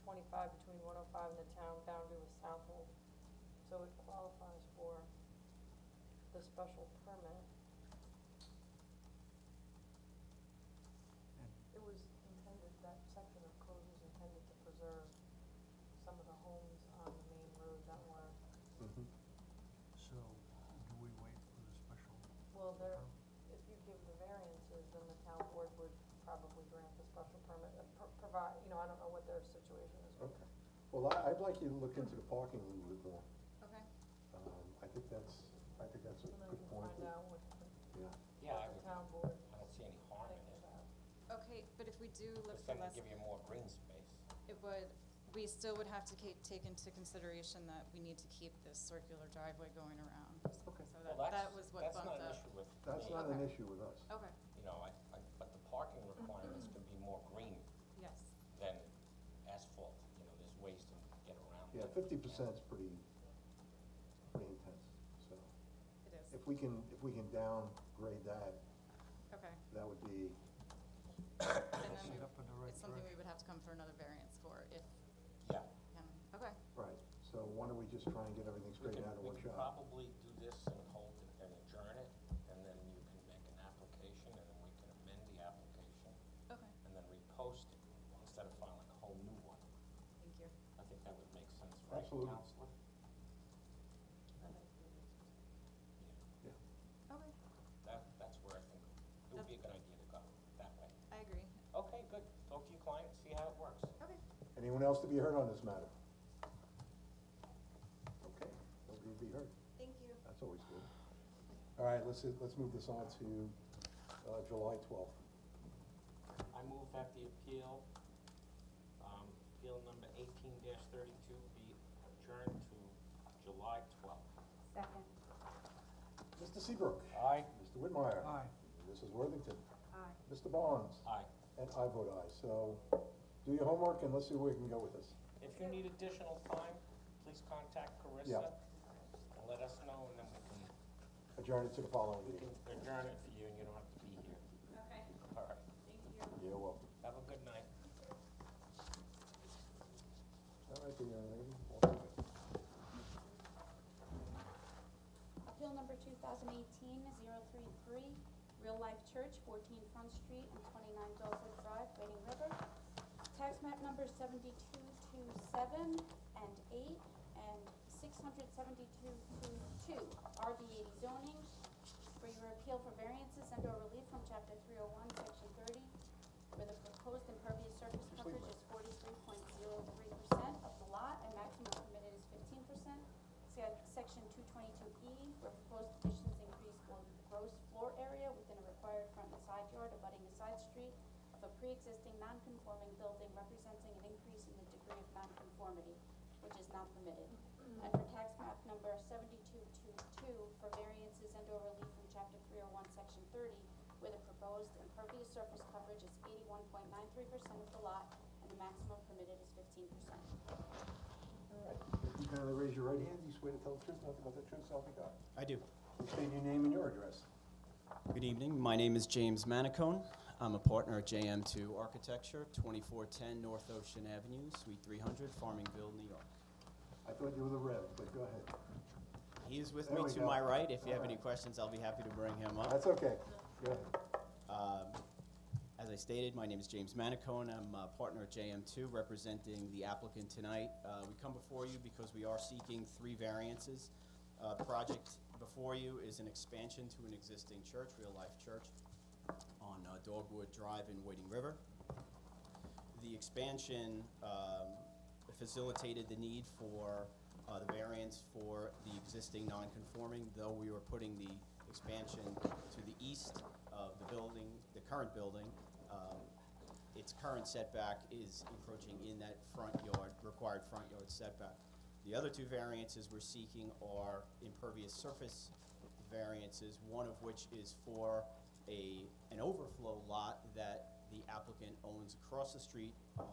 25 between 105 and the town boundary with Southold. So it qualifies for the special permit. And It was intended, that section of code was intended to preserve some of the homes on the main road that were, Mm-hmm. so, do we wait for the special? well, there, if you give the variances, then the town board would probably grant the special permit, provide, you know, I don't know what their situation is. Okay. Well, I'd like you to look into the parking a little bit more. Okay. I think that's a And then good we can point. find out what Yeah. Yeah, I the would, town board I don't see any harm in thinks it. about. Okay, but if we do look Just for then to less, give you more green space. it would, we still would have to take into consideration that we need to keep this circular driveway going around. Okay. So Well, that that's, was what that's bumped not an up. issue with me. That's not an Okay. issue with us. Okay, You know, but the parking requirements can be more green yes, than asphalt, you know, there's ways to get around Yeah, that. 50%'s pretty intense, so. it is. If we can downgrade that, Okay. that would be, And then Set up in the right it's something we direction. would have to come for another variance for if, Yeah. okay, right. So why don't we just try and get everything straightened out in one We could shot? probably do this and hold it and adjourn it, and then you can make an application, and then we can amend the application, okay, and then repost it, instead of filing a whole new one. thank you. I think that would make sense, right, Absolutely. Counselor? Yeah. Okay, That's where I think it would be a good idea to go, that way. I agree. Okay, good, talk to your client, see how it works. Okay. Anyone else to be heard on this matter? Okay, nobody to be heard. Thank you. That's always good. All right, let's move this on to July 12th. I move that the appeal, appeal number 18-32 be adjourned to July 12th. Second. Mr. Seabrook. Aye. Mr. Whitmire. Aye. Mrs. Worthington. Aye. Mr. Barnes. Aye. And I vote aye. So do your homework and let's see where we can go with this. If you need additional time, please contact Carissa Yeah. and let us know, and then we can Adjourn it to the following we meeting. can adjourn it for you, and you don't have to be here. Okay, All right, thank you. You're welcome. have a good night. All right, the young lady. Walk away. Appeal number 2018-033, Real Life Church, 14 Front Street and 29 Dogwood Drive, Wading River. Tax map number 7227 and 8 and 6 672-2, RB80 zoning, for your appeal for variances and or relief from chapter 301, section 30, where the proposed impervious surface coverage is 43.03% of the lot and maximum permitted is 15%. Section 222E, where proposed additions increase gross floor area within a required front and side yard abutting a side street of a pre-existing non-conforming building representing an increase in the degree of non-conformity, which is not permitted. And for tax map number 7222, for variances and or relief from chapter 301, section 30, where the proposed impervious surface coverage is 81.93% of the lot and the maximum permitted is 15%. All right. If you kindly raise your right hand, do you swear to tell the truth, nothing but the truth, so help you God? I do. Please state your name and your address. Good evening. My name is James Manicone. I'm a partner at JM2 Architecture, 2410 North Ocean Avenue, Suite 300, Farmingville, New York. I thought you were the Rev, but go ahead. He is with There me we to go. my right. If you All have any right. questions, I'll be happy to bring him up. That's okay. Go ahead. As I stated, my name is James Manicone. I'm a partner at JM2 representing the applicant tonight. We come before you because we are seeking 3 variances. The project before you is an expansion to an existing church, Real Life Church, on Dogwood Drive in Wading River. The expansion facilitated the need for the variance for the existing non-conforming, though we were putting the expansion to the east of the building, the current building. Its current setback is encroaching in that front yard, required front yard setback. The other 2 variances we're seeking are impervious surface variances, one of which is for an overflow lot that the applicant owns across the street on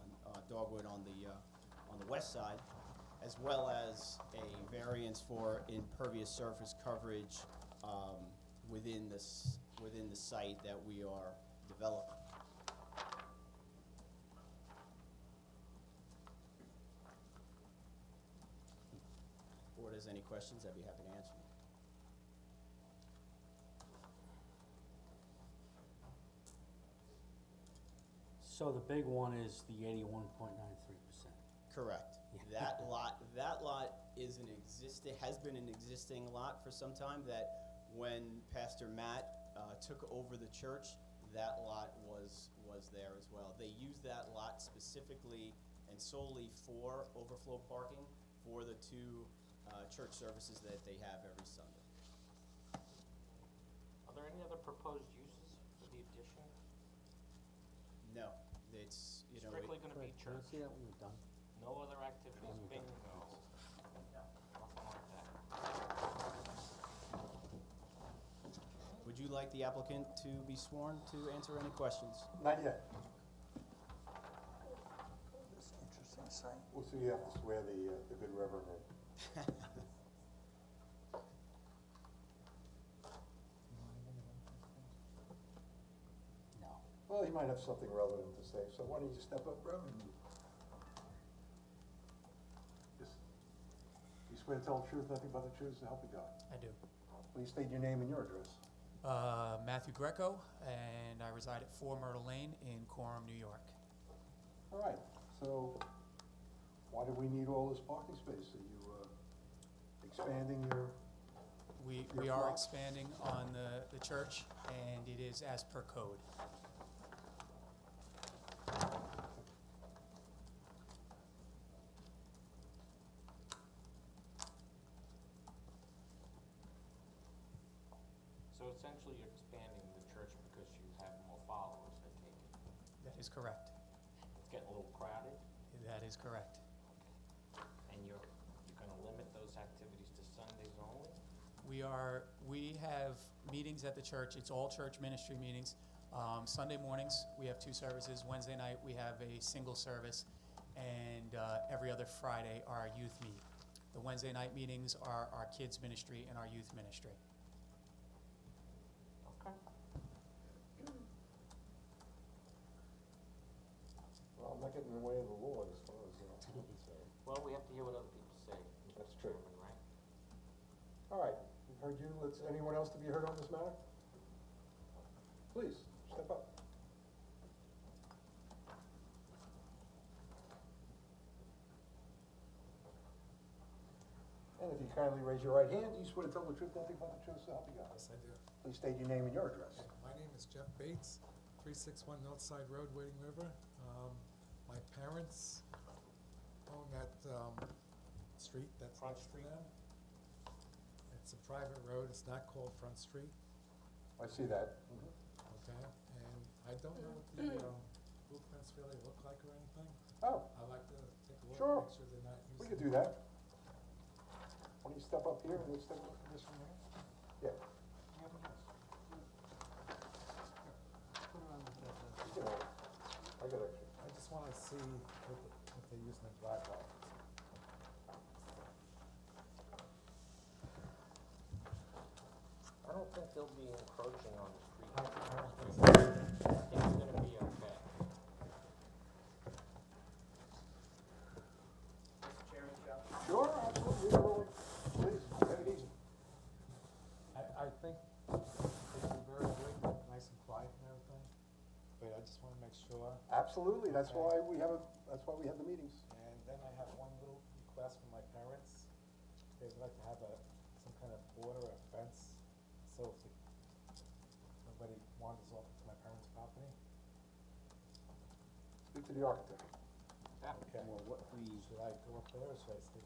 Dogwood on the west side, as well as a variance for impervious surface coverage within the site that we are developing. If the board has any questions, I'd be happy to answer them. So the big one is the 81.93%. Correct. That lot is has been an existing lot for some time, that when Pastor Matt took over the church, that lot was there as well. They used that lot specifically and solely for overflow parking for the 2 church services that they have every Sunday. Are there any other proposed uses for the addition? No, it's, you know. Strictly gonna be Can I church? see that when you're done? No other activities, bingo, nothing like that. Would you like the applicant to be sworn to answer any questions? Not yet. This interesting site. We'll see you have to swear the good reverend in. No. Well, he might have something relevant to say, so why don't you just step up, Reverend? Just, you swear to tell the truth, nothing but the truth, so help you God. I do. Please state your name and your address. Matthew Greco, and I reside at 4 Myrtle Lane in Coram, New York. All right, so why do we need all this parking space? Are you expanding your, We Your are plot. expanding on the church, and it is as per code. So essentially you're expanding the church because you have more followers, I take it. That is correct. It's getting a little crowded, That is correct. and you're gonna limit those activities to Sundays only? We have meetings at the church. It's all church ministry meetings. Sunday mornings, we have 2 services. Wednesday night, we have a single service. And every other Friday, our youth meet. The Wednesday night meetings are our kids ministry and our youth ministry. Okay. well, I'm not getting in the way of the law as far as, I'm concerned. Well, we have to hear what other people say, That's true. Chairman, right? All right, we've heard you. Anyone else to be heard on this matter? Please, step up. If you kindly raise your right hand, do you swear to tell the truth, nothing but the truth, so help you God? Yes, I do. Please state your name and your address. My name is Jeff Bates, 361 Northside Road, Wading River. My parents own that street that's Front next to Street? them. It's a private road, it's not called Front Street, I see that. okay? And I don't know what the blueprints really look like or anything. Oh, I'd like to take a look, Sure. make sure they're not using. we could do that. Why don't you step up here and we'll step up this one here? Yeah. You know, I got extra. I just wanna see what they're using the driveway. I don't think they'll be encroaching on the street. I think it's gonna be okay. Sure, absolutely, please, take it easy. I think they do very good, nice and quiet and everything, but I just wanna make sure. Absolutely, that's why we have the meetings. And then I have one little request from my parents. They would like to have some kind of border or fence, so if nobody wanders off into my parents' property. Speak to the architect. Okay. Well, what we, Should I go up there or should I stay?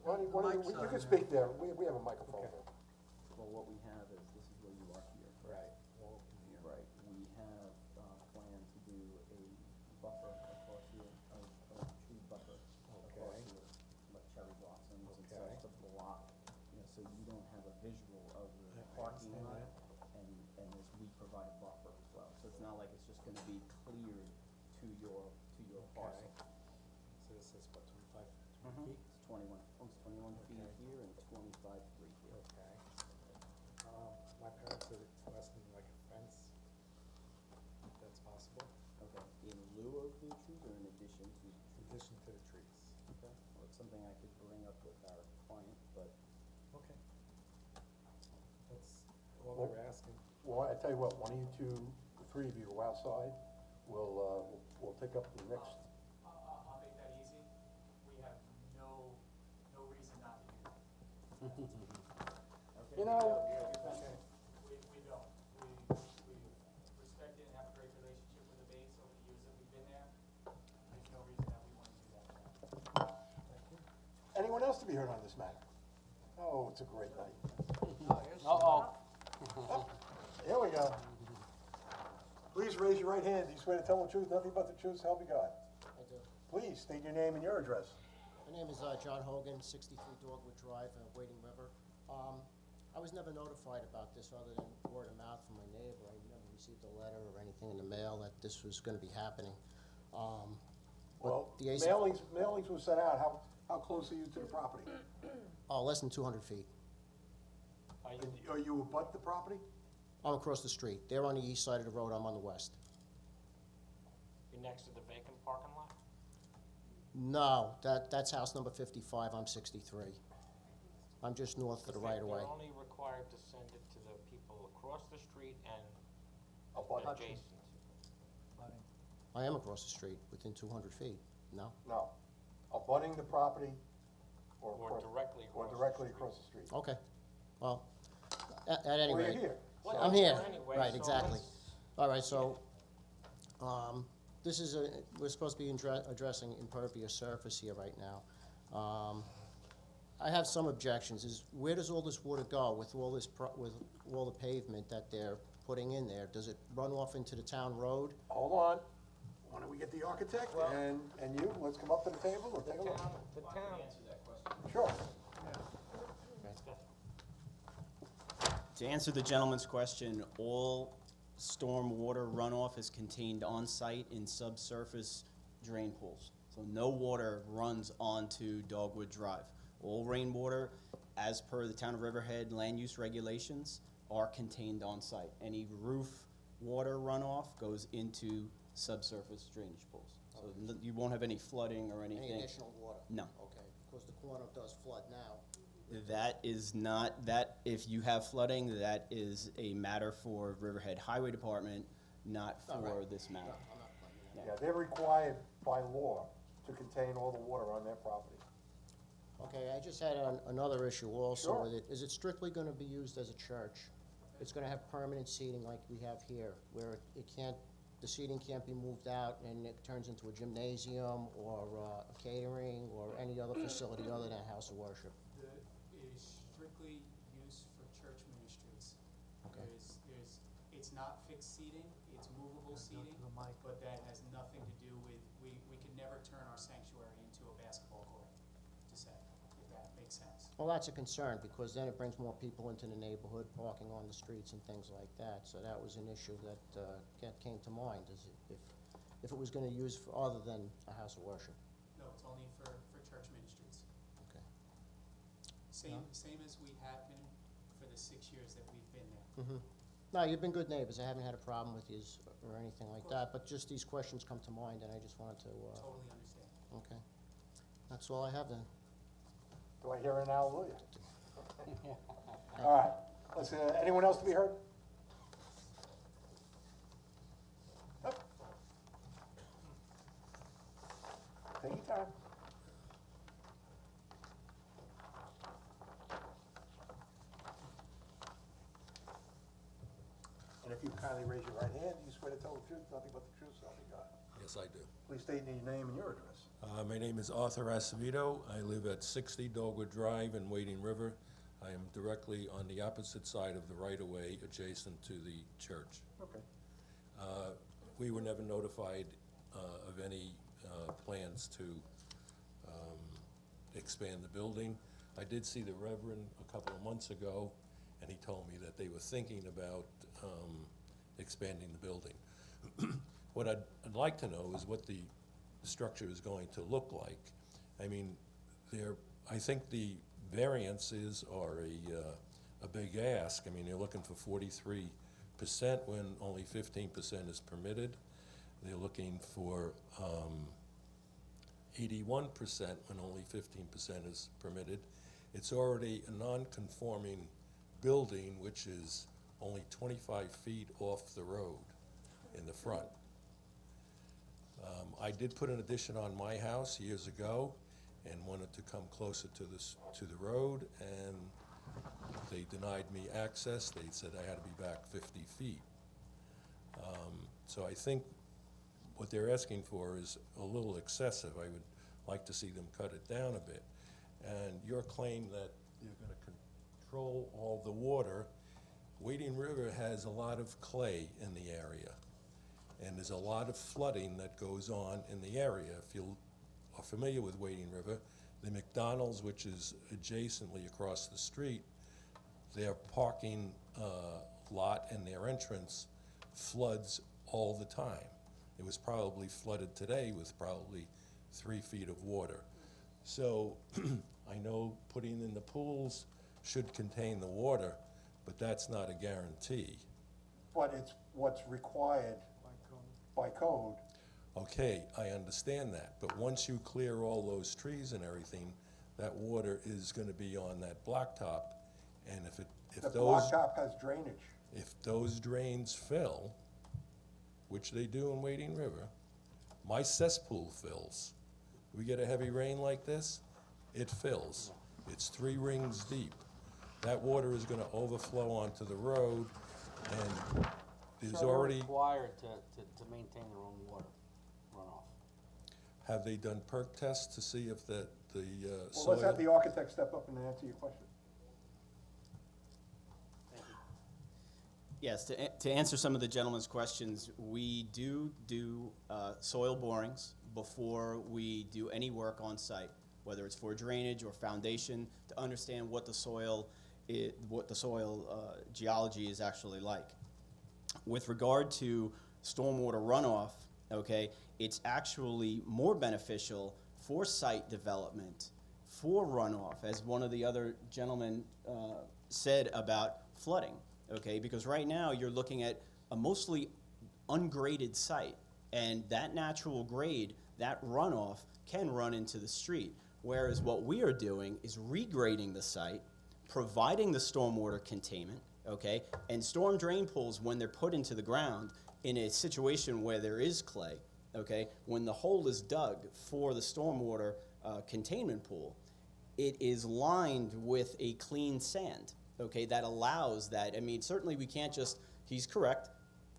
You can speak there, we have a microphone Okay. here. well, what we have is, this is where you are here. Right, well, in here. Right, we have, planned to do a buffer across here, a tree buffer across Okay. here, like cherry blossoms and Okay. such to block, so you don't have a visual of the I parking understand lot. And as we provide a buffer as well, so it's not like it's just gonna be cleared to your parcel. So this is what, 25 Mhm. feet? It's 21, almost 21 feet Okay. here and 25 feet here. Okay. My parents are requesting like a fence, if that's possible, Okay, in lieu of the trees or in addition to the in trees? addition to the trees. Okay, well, it's something I could bring up with our client, but Okay. That's all Well- they're asking. Well, I tell you what, one of you two, the three of you go outside, we'll take up the next. I'll make that easy. We have no reason not to do that. You know, We don't. We respect it and have a great relationship with the base over the years that we've been there. There's no reason that we want to do that. anyone else to be heard on this matter? Oh, it's a great night. Uh-oh. Here we go. Please raise your right hand. Do you swear to tell the truth, nothing but the truth, so help you God? I do. Please state your name and your address. My name is John Hogan, 63 Dogwood Drive, Wading River. I was never notified about this other than word of mouth from my neighbor. I never received a letter or anything in the mail that this was gonna be happening. Well, the AC mailings were sent out. How close are you to the property? Oh, less than 200 feet. Are you abut the property? I'm across the street. They're on the east side of the road, I'm on the west. You're next to the vacant parking lot? No, that's house number 55, I'm 63. I'm just north of the right of way. They're only required to send it to the people across the street and Abut. adjacent. I am across the street, within 200 feet, no? No. Abutting the property or Or across- directly Or across the directly street. across the street. Okay, well, at any Well, rate. you're here. I'm here, Anyway, right, so exactly. let's- All right, so, this is we're supposed to be addressing impervious surface here right now. I have some objections, is where does all this water go with all this, with all the pavement that they're putting in there? Does it run off into the town road? Hold on. Why don't we get the architect and you, let's come up to the table and take a look. The town, Sure. To answer the gentleman's question, all storm water runoff is contained on-site in subsurface drain pools. So no water runs onto Dogwood Drive. All rainwater, as per the Town of Riverhead land use regulations, are contained on-site. Any roof water runoff goes into subsurface drainage pools. So you won't have any flooding or anything. Any additional water? No. Okay, because the corner does flood now. That is not, if you have flooding, that is a matter for Riverhead Highway Department, not All for right. this matter. No, I'm not claiming that. Yeah, they're required by law to contain all the water on their property. Okay, I just had another issue also Sure. with it. Is it strictly gonna be used as a church? It's gonna have permanent seating like we have here, where it can't, the seating can't be moved out and it turns into a gymnasium or a catering or any other facility other than a house of worship? It is strictly used for church ministries. Okay. It's not fixed seating, it's movable seating, but that has nothing to do with, we could never turn our sanctuary into a basketball court, to say, if that makes sense. Well, that's a concern, because then it brings more people into the neighborhood, parking on the streets and things like that. So that was an issue that came to mind, is if it was gonna use for other than a house of worship. No, it's only for church ministries. Okay. Same as we have been for the 6 years that we've been there. Mm-hmm. No, you've been good neighbors. I haven't had a problem with you or anything like that, but just these questions come to mind, and I just wanted to, Totally understand. okay. That's all I have then. Do I hear an hallelujah? All right, let's, anyone else to be heard? Up. Take your time. And if you kindly raise your right hand, you swear to tell the truth, nothing but the truth, so help you God. Yes, I do. Please state your name and your address. My name is Arthur Acevedo. I live at 60 Dogwood Drive in Wading River. I am directly on the opposite side of the right-of-way adjacent to the church. Okay. We were never notified of any plans to expand the building. I did see the Reverend a couple of months ago, and he told me that they were thinking about expanding the building. What I'd like to know is what the structure is going to look like. I mean, I think the variances are a big ask. I mean, they're looking for 43% when only 15% is permitted. They're looking for 81% when only 15% is permitted. It's already a non-conforming building, which is only 25 feet off the road in the front. I did put an addition on my house years ago and wanted to come closer to the road, and they denied me access. They said I had to be back 50 feet. So I think what they're asking for is a little excessive. I would like to see them cut it down a bit. And your claim that you're going to control all the water, Wading River has a lot of clay in the area. And there's a lot of flooding that goes on in the area. If you are familiar with Wading River, the McDonald's, which is adjacently across the street, their parking lot and their entrance floods all the time. It was probably flooded today with probably 3 feet of water. So I know putting in the pools should contain the water, but that's not a guarantee. But it's what's required by code. Okay, I understand that, but once you clear all those trees and everything, that water is gonna be on that blacktop, and if The those, blacktop has drainage. if those drains fill, which they do in Wading River, my cesspool fills. We get a heavy rain like this, it fills. It's 3 rings deep. That water is gonna overflow onto the road, and there's already. Required to maintain their own water runoff. Have they done perk tests to see if the Well, soil? let's have the architect step up and answer your question. Yes, to answer some of the gentleman's questions, we do soil borings before we do any work on site, whether it's for drainage or foundation, to understand what the soil geology is actually like. With regard to stormwater runoff, okay, it's actually more beneficial for site development, for runoff, as one of the other gentlemen said about flooding, okay? Because right now you're looking at a mostly ungraded site, and that natural grade, that runoff can run into the street. Whereas what we are doing is regrading the site, providing the stormwater containment, okay? And storm drain pools, when they're put into the ground in a situation where there is clay, okay? When the hole is dug for the stormwater containment pool, it is lined with a clean sand, okay, that allows that. I mean, certainly we can't just, he's correct,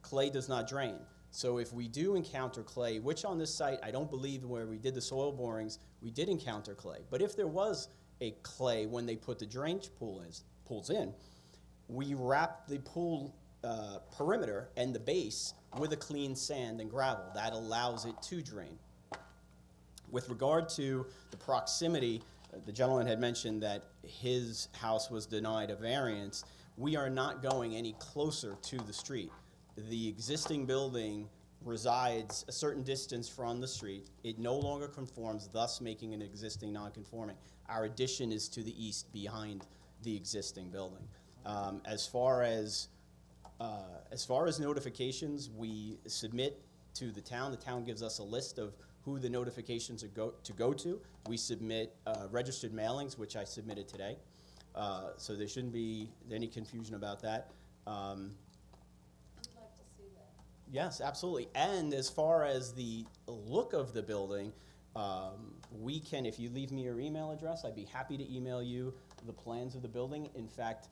clay does not drain. So if we do encounter clay, which on this site, I don't believe where we did the soil borings, we did encounter clay. But if there was a clay when they put the drainage pools in, we wrap the pool perimeter and the base with a clean sand and gravel. That allows it to drain. With regard to the proximity, the gentleman had mentioned that his house was denied a variance. We are not going any closer to the street. The existing building resides a certain distance from the street. It no longer conforms, thus making an existing non-conforming. Our addition is to the east behind the existing building. As far as notifications, we submit to the town gives us a list of who the notifications are to go to. We submit registered mailings, which I submitted today. So there shouldn't be any confusion about that. Yes, absolutely. And as far as the look of the building, we can, if you leave me your email address, I'd be happy to email you the plans of the building. In fact,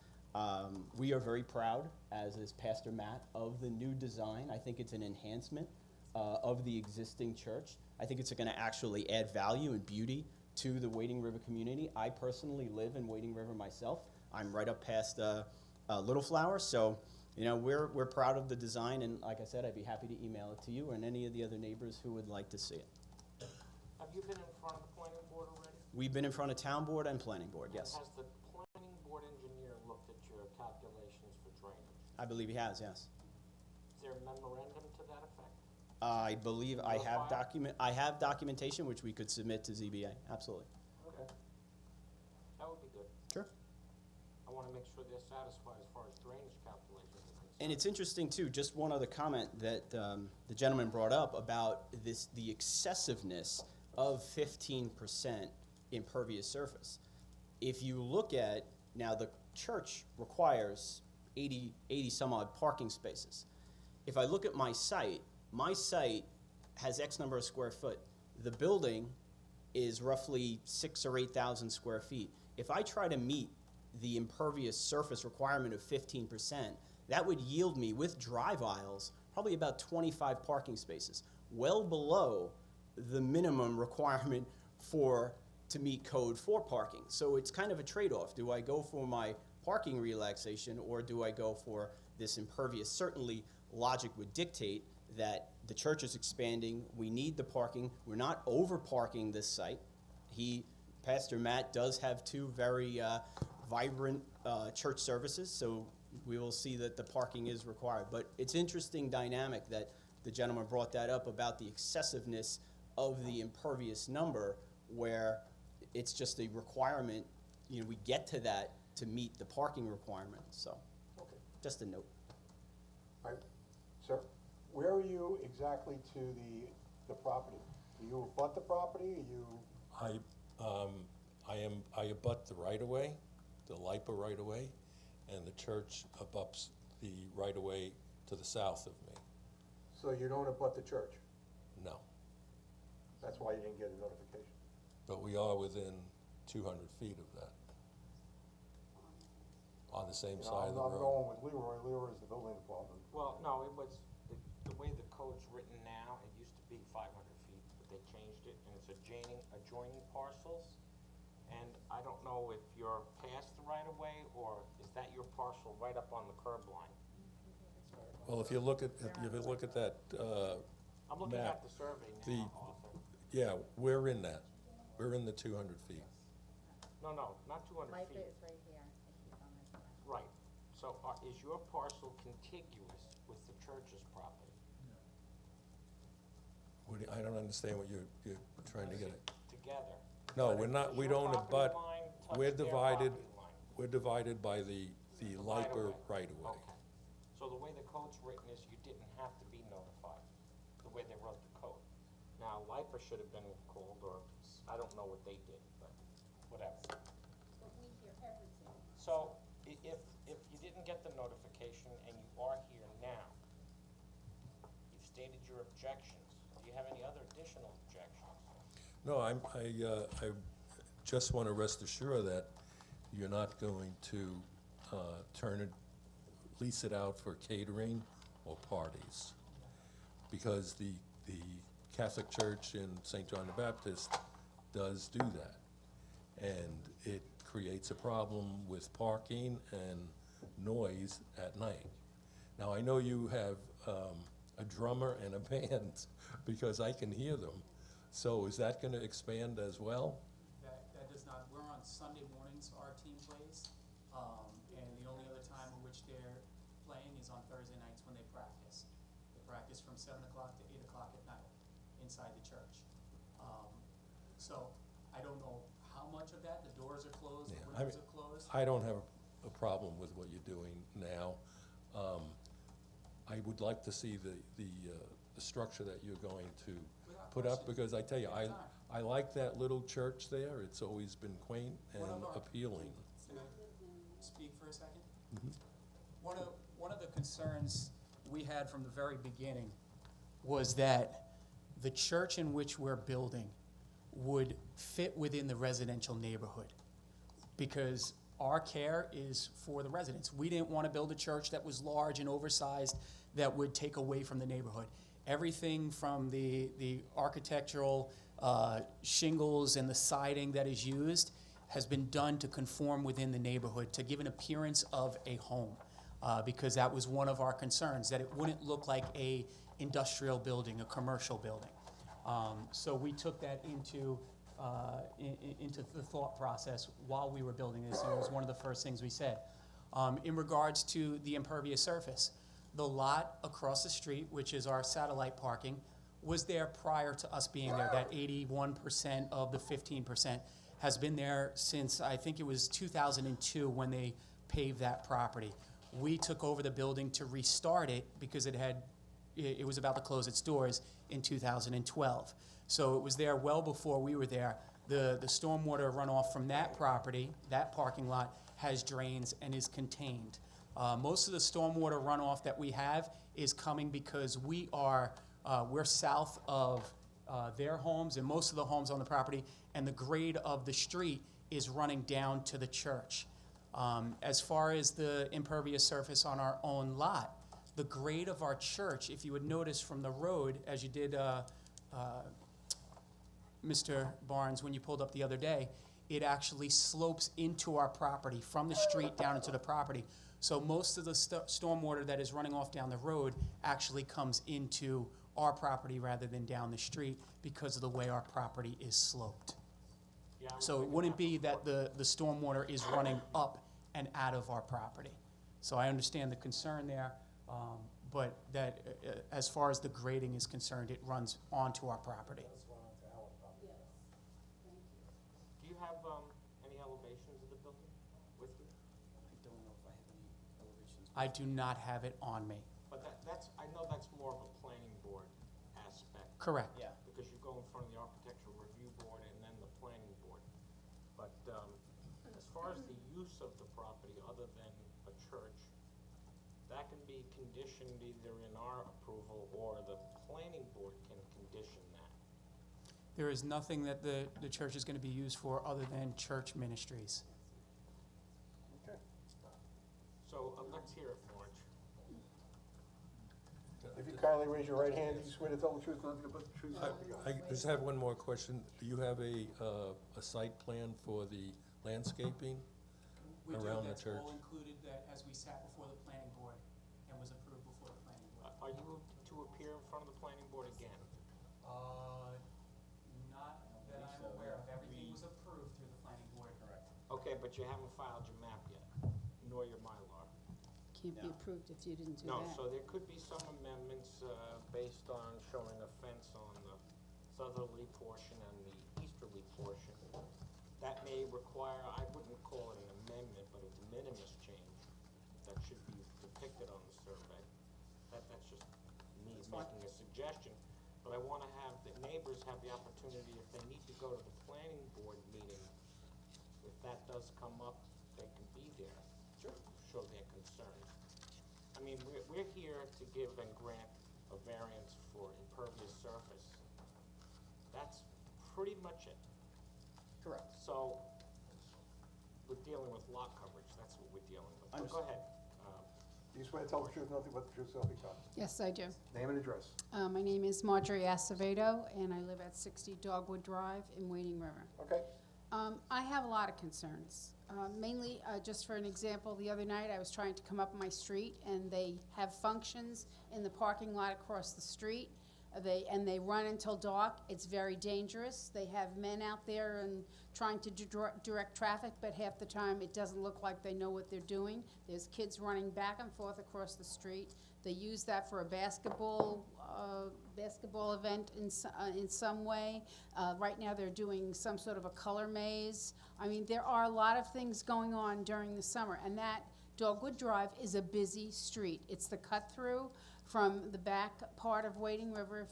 we are very proud, as is Pastor Matt, of the new design. I think it's an enhancement of the existing church. I think it's going to actually add value and beauty to the Wading River community. I personally live in Wading River myself. I'm right up past Little Flower, so you know, we're proud of the design, and like I said, I'd be happy to email it to you and any of the other neighbors who would like to see it. Have you been in front of the planning board already? We've been in front of town board and planning board, yes. Has the planning board engineer looked at your calculations for drainage? I believe he has, yes. Is there a memorandum to that effect? I believe I have Notified? documentation which we could submit to ZBA, absolutely. Okay. That would be good. Sure. I want to make sure they're satisfied as far as drainage calculations are concerned. And it's interesting too, just one other comment that the gentleman brought up about the excessiveness of 15% impervious surface. If you look at, now the church requires 80 some odd parking spaces. If I look at my site has X number of square foot. The building is roughly 6,000 or 8,000 square feet. If I try to meet the impervious surface requirement of 15%, that would yield me, with drive aisles, probably about 25 parking spaces, well below the minimum requirement to meet code for parking. So it's kind of a trade-off. Do I go for my parking relaxation, or do I go for this impervious? Certainly, logic would dictate that the church is expanding, we need the parking, we're not over-parking this site. Pastor Matt does have two very vibrant church services, so we will see that the parking is required. But it's interesting dynamic that the gentleman brought that up about the excessiveness of the impervious number, where it's just a requirement, you know, we get to that to meet the parking requirement, so, Okay. just a note. All right, sir, where are you exactly to the property? Do you abut the property, are you? I abut the right-of-way, the LIPA right-of-way, and the church abuts the right-of-way to the south of me. So you don't abut the church? No, That's why you didn't get a notification? but we are within 200 feet of that, on the same side of the I'm road. going with Leroy. Leroy is the building department. Well, no, it was, the way the code's written now, it used to be 500 feet, but they changed it, and it's adjoining parcels. And I don't know if you're past the right-of-way, or is that your parcel right up on the curb line? Well, if you look at that I'm looking map, at the survey the- now, Arthur. yeah, we're in that. We're in the 200 feet. No, not 200 Life feet. is right here, if he's on this one. Right. So is your parcel contiguous with the church's property? I don't understand what you're trying to get at. Together? No, But we're not, does we your don't property abut, line touch we're their divided, property line? we're divided by the LIPA right-of-way. Okay. So the way the code's written is you didn't have to be notified, the way they wrote the code. Now, LIPA should have been called, or I don't know what they did, but whatever. But we hear everything. So if you didn't get the notification and you are here now, you've stated your objections. Do you have any other additional objections? No, just want to rest assured that you're not going to lease it out for catering or parties. Because the Catholic Church in St. John the Baptist does do that. And it creates a problem with parking and noise at night. Now, I know you have a drummer and a band, because I can hear them. So is that gonna expand as well? That does not, we're on Sunday mornings, our team plays, and the only other time in which they're playing is on Thursday nights when they practice. They practice from 7 o'clock to 8 o'clock at night inside the church. So I don't know how much of that, the doors are closed, the Yeah, windows are closed. I don't have a problem with what you're doing now. I would like to see the structure that you're going to put up, because I tell you, I like that little church there. It's always been quaint and appealing. Can I speak for a second? One of the concerns we had from the very beginning was that the church in which we're building would fit within the residential neighborhood, because our care is for the residents. We didn't want to build a church that was large and oversized that would take away from the neighborhood. Everything from the architectural shingles and the siding that is used has been done to conform within the neighborhood, to give an appearance of a home, because that was one of our concerns, that it wouldn't look like a industrial building, a commercial building. So we took that into the thought process while we were building this, and it was one of the first things we said. In regards to the impervious surface, the lot across the street, which is our satellite parking, was there prior to us being there. That 81% of the 15% has been there since, I think it was 2002 when they paved that property. We took over the building to restart it because it was about to close its doors in 2012. So it was there well before we were there. The stormwater runoff from that property, that parking lot, has drains and is contained. Most of the stormwater runoff that we have is coming because we're south of their homes and most of the homes on the property, and the grade of the street is running down to the church. As far as the impervious surface on our own lot, the grade of our church, if you would notice from the road, as you did, Mr. Barnes, when you pulled up the other day, it actually slopes into our property, from the street down into the property. So most of the stormwater that is running off down the road actually comes into our property rather than down the street because of the way our property is sloped. Yeah, So it wouldn't be that the stormwater is running up and out of our property. So I understand the concern there, but that, as far as the grading is concerned, it runs onto our property. Do you have any elevations of the building with you? I don't know if I have any elevations. I do not have it on me. But I know that's more of a planning board aspect. Correct. Yeah. Because you go in front of the architectural review board and then the planning board. But as far as the use of the property, other than a church, that can be conditioned either in our approval or the planning board can condition that. There is nothing that the church is going to be used for other than church ministries. Okay. So let's hear it, Marge. If you kindly raise your right hand, do you swear to tell the truth, nothing but the truth? I just have one more question. Do you have a site plan for the landscaping around the church? We do, that's all included that as we sat before the planning board and was approved before the planning board. Are you to appear in front of the planning board again? Not that I'm aware of. Everything was approved through the planning board. Correct. Okay, but you haven't filed your map yet, nor your Mylar. Can't be approved if you didn't do No, that. so there could be some amendments based on showing a fence on the southerly portion and the easterly portion. That may require, I wouldn't call it an amendment, but a de minimis change that should be depicted on the survey. That's just me making a suggestion. But I want to have the neighbors have the opportunity, if they need to go to the planning board meeting, if that does come up, they can be there. Sure. Show their concerns. I mean, we're here to give and grant a variance for impervious surface. That's pretty much it. Correct. So, we're dealing with lot coverage, that's what we're dealing with. But go ahead. Do you swear to tell the truth, nothing but the truth, so help you God? Yes, I do. Name and address. My name is Marjorie Acevedo, and I live at 60 Dogwood Drive in Wading River. Okay. I have a lot of concerns. Mainly, just for an example, the other night I was trying to come up my street, and they have functions in the parking lot across the street. They run until dark. It's very dangerous. They have men out there and trying to direct traffic, but half the time it doesn't look like they know what they're doing. There's kids running back and forth across the street. They use that for a basketball event in some way. Right now they're doing some sort of a color maze. I mean, there are a lot of things going on during the summer, and that Dogwood Drive is a busy street. It's the cut-through from the back part of Wading River.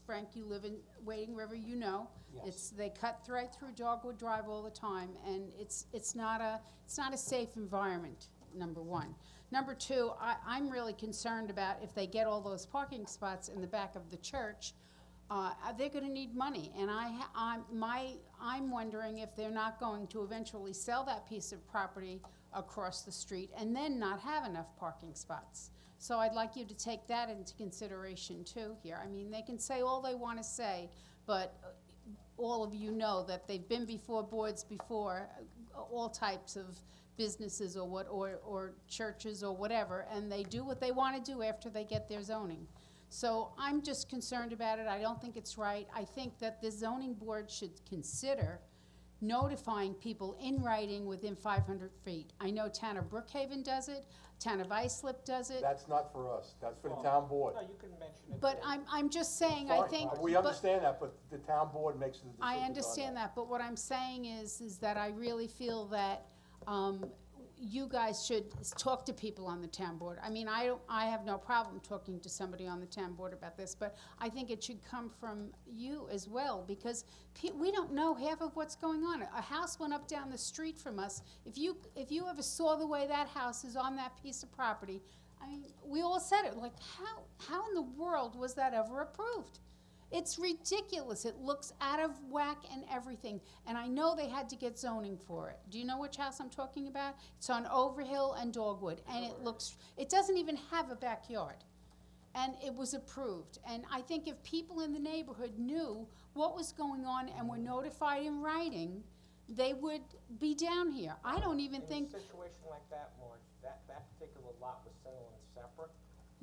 Frank, you live in Wading River, you know. Yes. They cut right through Dogwood Drive all the time, and it's not a safe environment, number one. Number two, I'm really concerned about if they get all those parking spots in the back of the church, they're gonna need money, and I'm wondering if they're not going to eventually sell that piece of property across the street and then not have enough parking spots. So I'd like you to take that into consideration too here. I mean, they can say all they wanna say, but all of you know that they've been before boards before, all types of businesses or churches or whatever, and they do what they wanna do after they get their zoning. So I'm just concerned about it. I don't think it's right. I think that the zoning board should consider notifying people in writing within 500 feet. I know Town of Brookhaven does it, Town of Islip does it. That's not for us, that's for the town board. No, you can mention it. But I'm just saying, I Fine, think. we but- understand that, but the town board makes the decision I on understand that, but what I'm saying is that I really feel that, you guys should talk to people on the town board. I mean, I have no problem talking to somebody on the town board about this, but I think it should come from you as well, because we don't know half of what's going on. A house went up down the street from us. If you ever saw the way that house is on that piece of property, I mean, we all said it, like, how in the world was that ever approved? It's ridiculous. It looks out of whack and everything. And I know they had to get zoning for it. Do you know which house I'm talking about? It's on Overhill and Dogwood, and it doesn't even have a backyard. And it was approved. And I think if people in the neighborhood knew what was going on and were notified in writing, they would be down here. I don't even think. In a situation like that, Marge, that particular lot was settled and separate.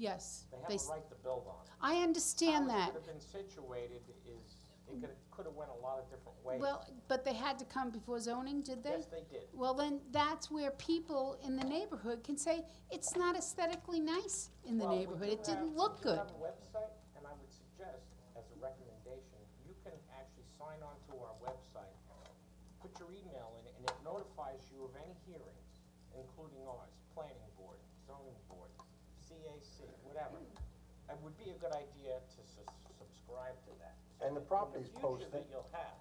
Yes. They have a right to build on it. I understand that. How it could have been situated is, it could have went a lot of different ways. Well, but they had to come before zoning, did they? Yes, they did. Well, then, that's where people in the neighborhood can say, it's not aesthetically nice in the Well, we neighborhood, do it didn't have- look good. We do have a website, and I would suggest, as a recommendation, you can actually sign on to our website, put your email in it, and it notifies you of any hearings, including ours, planning board, zoning board, CAC, whatever. It would be a good idea to subscribe to that. And the property's In the future posted. that you'll have,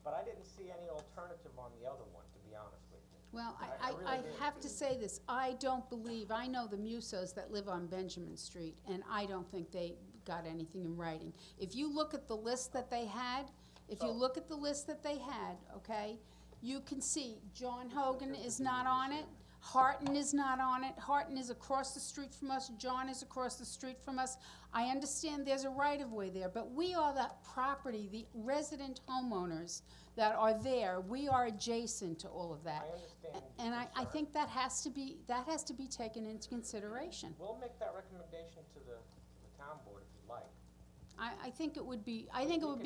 but I didn't see any alternative on the other one, to be honest with you. Well, I really I didn't. have to say this, I don't believe, I know the Musos that live on Benjamin Street, and I don't think they got anything in writing. If you look at the list that they had, okay, you can see John Hogan is not on it, Harton is not on it, Harton is across the street from us, John is across the street from us. I understand there's a right-of-way there, but we are the property, the resident homeowners that are there, we are adjacent to all of that. I understand. And I think that has to be taken into consideration. We'll make that recommendation to the town board if you'd like. I think it would be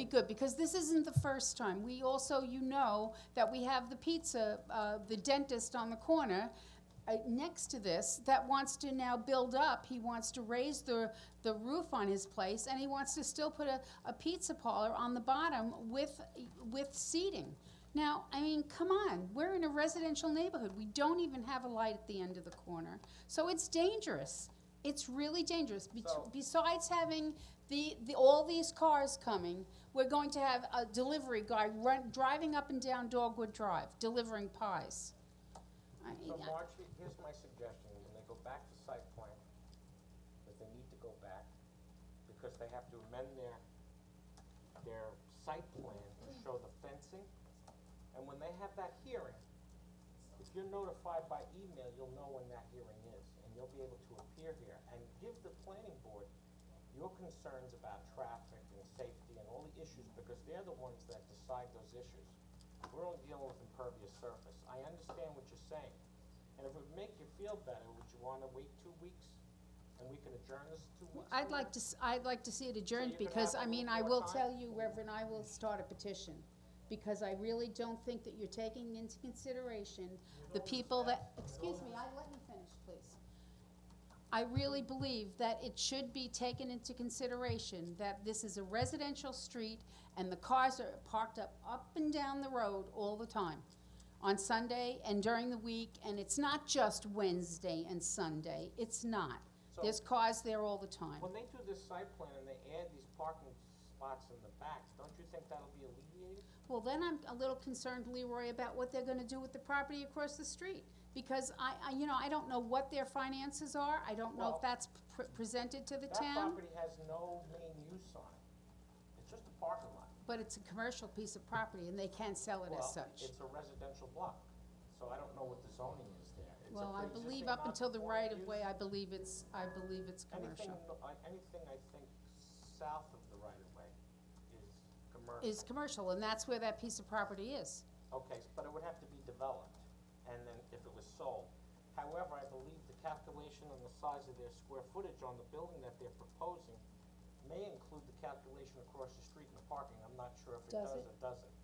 good, because this isn't the first time. We also, you know, that we have the pizza, the dentist on the corner, next to this, that wants to now build up. He wants to raise the roof on his place, and he wants to still put a pizza parlor on the bottom with seating. Now, I mean, come on, we're in a residential neighborhood. We don't even have a light at the end of the corner. So it's dangerous. It's really dangerous. Besides having all these cars coming, we're going to have a delivery guy driving up and down Dogwood Drive, delivering pies. So March, here's my suggestion, when they go back to site plan, that they need to go back, because they have to amend their site plan to show the fencing And when they have that hearing, if you're notified by email, you'll know when that hearing is, and you'll be able to appear here and give the planning board your concerns about traffic and safety and all the issues, because they're the ones that decide those issues. We're only dealing with impervious surface. I understand what you're saying. And if it would make you feel better, would you wanna wait 2 weeks? And we can adjourn this 2 weeks? I'd like to, I'd like to see it adjourned, you can because, have I a mean, little I more will time? tell you, Reverend, I will start a petition, because I really don't think that you're taking into consideration the people that, excuse me, let me finish, please. I really believe that it should be taken into consideration that this is a residential street, and the cars are parked up and down the road all the time, on Sunday and during the week, and it's not just Wednesday and Sunday, it's not. So- There's cars there all the time. When they do this site plan and they add these parking spots in the back, don't you think that'll be alleviated? Well, then I'm a little concerned, Leroy, about what they're gonna do with the property across the street. Because I don't know what their finances are, I don't know Well, if that's presented to the That town, property has no main use on it. It's just a parking lot. but it's a commercial piece of property, and they can't sell it as Well, such. it's a residential block, so I don't know what the zoning is there. It's a Well, I pre-existing believe up until the non-conforming right-of-way, use. I believe it's commercial. Anything I think south of the right-of-way is commercial. Is commercial, and that's where that piece of property is. Okay, but it would have to be developed, and then if it was sold. However, I believe the calculation on the size of their square footage on the building that they're proposing may include the calculation across the street and the parking. I'm not sure if it Does does it? or doesn't.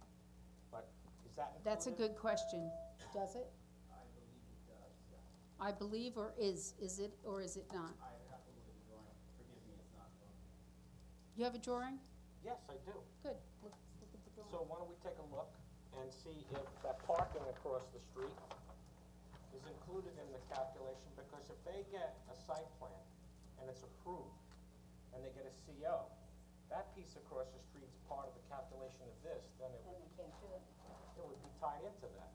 But is that included? That's a good question. Does it? I believe it does, yes. I believe, or is it, or is it not? I have to look at the drawing, forgive me, it's not done. You have a drawing? Yes, I do. Good, let's look at the drawing. So why don't we take a look and see if that parking across the street is included in the calculation, because if they get a site plan and it's approved, and they get a CO, that piece across the street is part of the calculation of this, then it would, can't do it. it would be tied into that.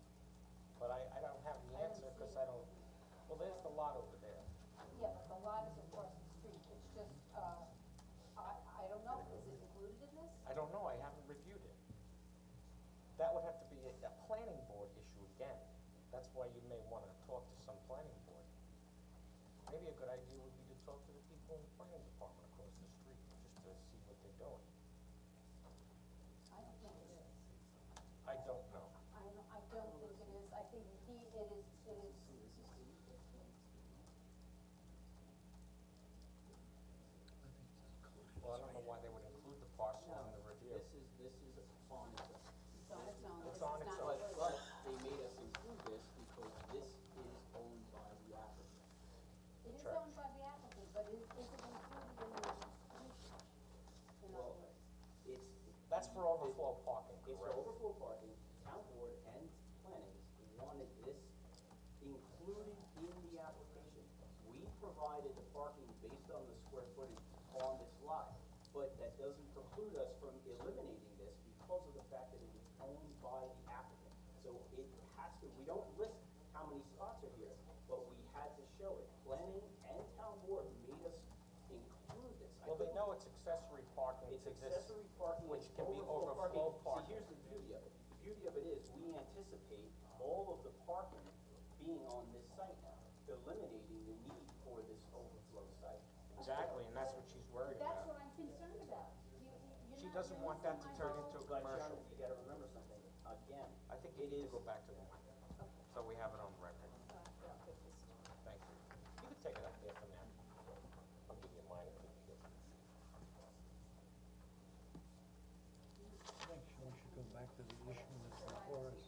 But I don't have the answer, because I don't, well, there's the lot over there. Yeah, but the lot is across the street, it's just, I don't know, is it included in this? I don't know, I haven't reviewed it. That would have to be a planning board issue again. That's why you may wanna talk to some planning board. Maybe a good idea would be to talk to the people in the planning department across the street, just to see what they're doing. I don't think it is. I don't know. I don't think it is, I think it is. Well, I don't know why they would include the parcel in the review. This is on its own. It's on its own, It's on its own. But they made us include this because this is owned by the applicant. It is Church. owned by the applicant, but is it included in the distribution? In other Well, words, it's. That's for overflow parking, It's for correct? overflow parking. Town board and planning wanted this included in the application. We provided the parking based on the square footage on this lot, but that doesn't preclude us from eliminating this because of the fact that it is owned by the applicant. So it has to, we don't list how many spots are here, but we had to show it. Planning and town board made us include this. Well, they know it's accessory parking It's to this, accessory parking, which it's can be overflow overflow parking. parking. See, here's the beauty of it. The beauty of it is, we anticipate all of the parking being on this site now, eliminating the need for this overflow site. Exactly, and that's what she's worried that's about. what I'm concerned about. She doesn't want that to turn into a But commercial. Sharon, you gotta remember something, again, I think we need to go back to that, so we have it on record. Thank you. You can take it up there for now. I'll give you mine if you need it. I think we should go back to the issue that's before us.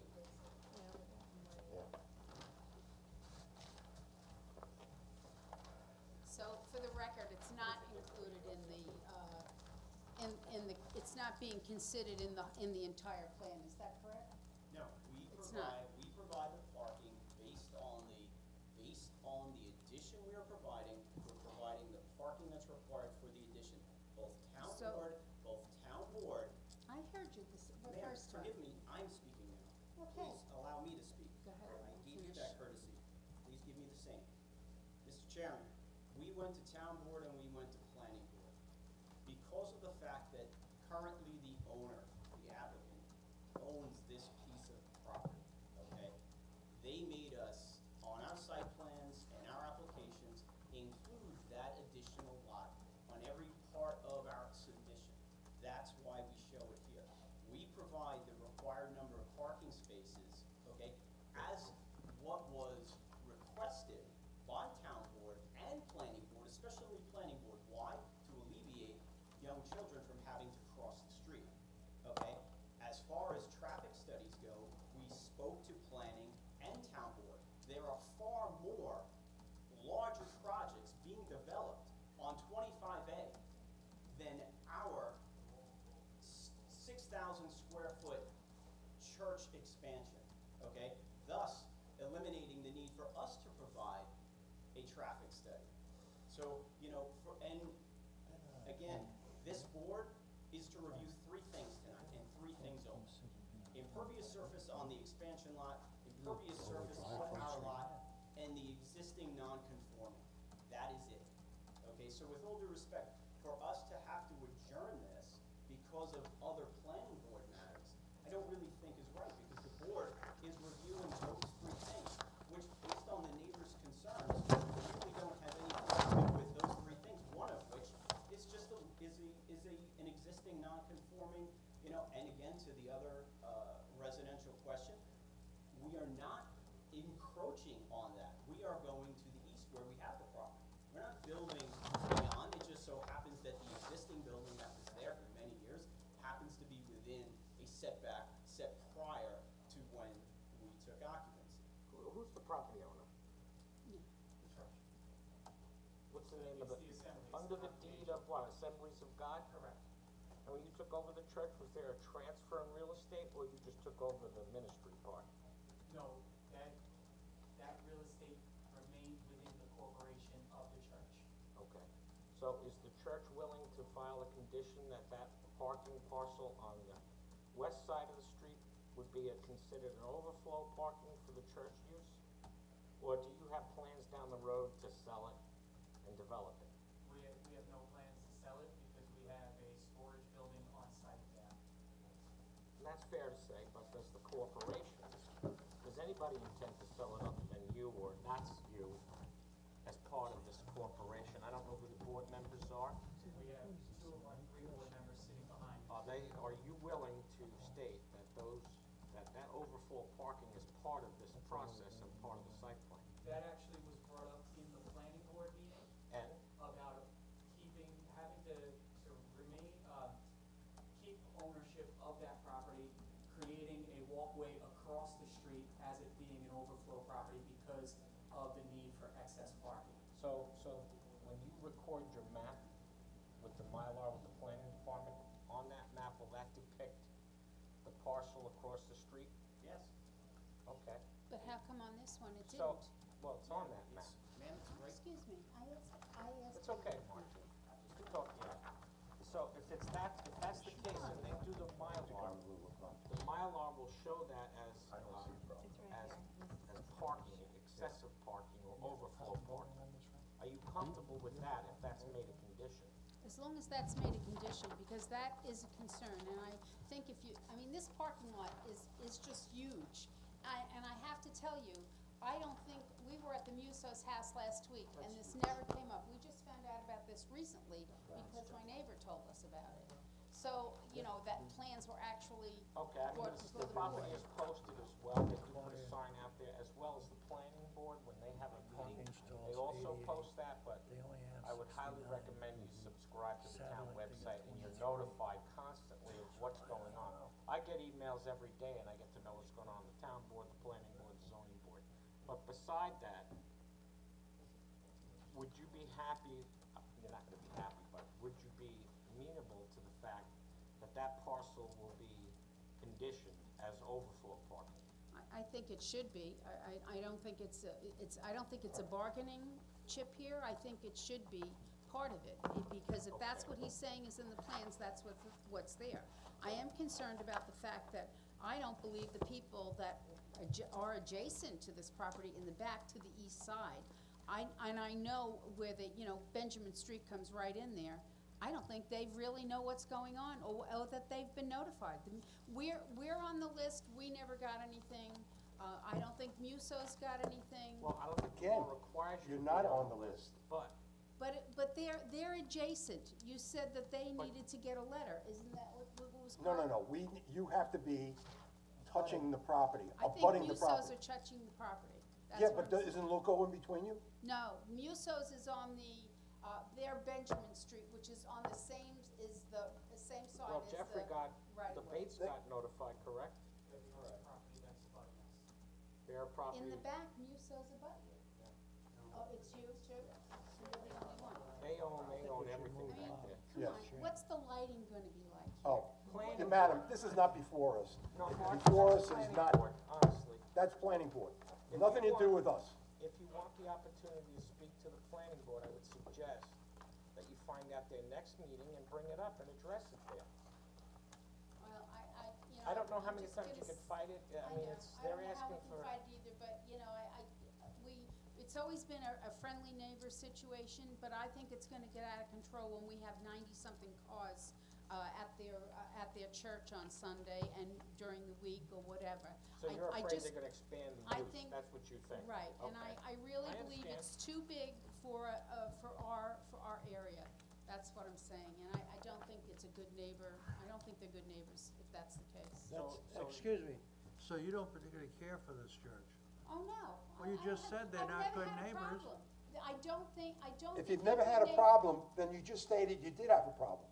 So, for the record, it's not included in the, it's not being considered in the entire plan, is that correct? No, It's not. we provide the parking based on the addition we are providing. We're providing the parking that's required for the addition. Both town So- board, I heard you the ma'am, first time. forgive me, I'm speaking now. Okay. Please allow me to speak. Go ahead, I gave you finish. that courtesy. Please give me the same. Mr. Chairman, we went to town board and we went to planning board. Because of the fact that currently the owner, the applicant, owns this piece of required number of parking spaces, okay, as what was requested by town board and planning board, especially planning board. Why? To alleviate young children from having to cross the street, okay? As far as traffic studies go, we spoke to planning and town board. There are far more larger projects being developed on 25A than our 6,000 square foot church expansion, okay? Thus, eliminating the need for us to provide a traffic study. So, you know, and again, this board is to review three things tonight, and three things only. Impervious surface on the expansion lot, impervious surface on our lot, and the existing non-conforming. That is it. Okay, so with all due respect, for us to have to adjourn this because of other planning board matters, I don't really think is right, because the board is reviewing those three things, which, based on the neighbors' concerns, really don't have anything to do with those three things, one of which is just an existing non-conforming, you know, and again, to the other residential question, we are not encroaching on that. We are going to the east where we have the property. We're not building beyond, it just so happens that the existing building that was there for many years happens to be within a setback set prior to when we took occupancy. Who's the property owner? The church. What's the name of it? It's the Assemblies Under the Foundation. deed of what, Assemblies of God? Correct. And when you took over the church, was there a transfer in real estate, or you just took over the ministry part? No, that real estate remained within the corporation of the church. Okay. So is the church willing to file a condition that that parking parcel on the west side of the street would be considered an overflow parking for the church use? Or do you have plans down the road to sell it and develop it? We have no plans to sell it because we have a storage building on site there. And that's fair to say, but does the corporation, does anybody intend to sell it other than you, or that's you, as part of this corporation? I don't know who the board members are. We have two of our three board members sitting behind. Are you willing to state that that overflow parking is part of this process and part of the site plan? That actually was brought up in the planning board meeting And? about having to remain, keep ownership of that property, creating a walkway across the street as it being an overflow property because of the need for excess parking. So when you record your map with the Mylar with the planning department, on that map, will that depict the parcel across the street? Yes. Okay. But how come on this one it So, didn't? well, it's on that map. Ma'am, it's right. Excuse me, I asked. It's okay, Martin. You can talk, yeah. So if that's the case, and they do the Mylar will show that as parking, excessive parking or overflow parking. Are you comfortable with that if that's made a condition? As long as that's made a condition, because that is a concern, and I think this parking lot is just huge. And I have to tell you, I don't think, we were at the Muso's house last week, and this never came up. We just found out about this recently, because my neighbor told us about it. So, you know, that plans were actually. Okay, I mean, the property is posted as well, they do put a sign out there, as well as the planning board, when they have a meeting, they also post that, but I would highly recommend you subscribe to the town website, and you're notified constantly of what's going on. I get emails every day, and I get to know what's going on in the town board, the planning board, the zoning board. But beside that, would you be happy, you're not gonna be happy, but would you be amenable to the fact that that parcel will be conditioned as overflow parking? I think it should be. I don't think it's a bargaining chip here. I think it should be part of it, because if that's what he's saying is in the plans, that's what's there. I am concerned about the fact that I don't believe the people that are adjacent to this property in the back to the east side, and I know where Benjamin Street comes right in there, I don't think they really know what's going on, or that they've been notified. We're on the list, we never got anything. I don't think Muso's got anything. Well, I don't think the law requires you to You're be not on the list. But, But they're adjacent. You said that they needed to get a letter. Isn't that what was called? No, you have to be touching the property, I think abutting the Musos property. are touching the property. That's Yeah, what but I'm isn't Luco in between you? No, Musos is on their Benjamin Street, which is on the same, the same side Well, as the Jeffrey got, right the of way. Bates got notified, correct? Their property. In the back, Musos abut you. Oh, it's you too? You're the only one. They own everything I mean, back there. come Yes. on, what's the lighting gonna be like? Oh, Planning madam, this is not before us. No, Mark, Before that's us is planning not, board, honestly. that's planning board. If Nothing you to do want- with us. If you want the opportunity to speak to the planning board, I would suggest that you find out their next meeting and bring it up and address it there. Well, you know. I don't know how I'm many just times gonna you could s- fight it, I mean, know. it's, they're asking I don't know how we for. can fight it either, but, you know, it's always been a friendly neighbor situation, but I think it's gonna get out of control when we have 90-something cars, at their church on Sunday and during the week or whatever. So you're I afraid just- they're gonna expand I the use, think- that's what you think? Right, and Okay. I really I believe understand. it's too big for our area. That's what I'm saying, and I don't think it's a good neighbor, I don't think they're good neighbors, if that's the case. Excuse me, so you don't particularly care for this church? Oh, no. Well, you just said they're not good neighbors. I don't think If they're you've never good had a neighbors. problem, then you just stated you did have a problem.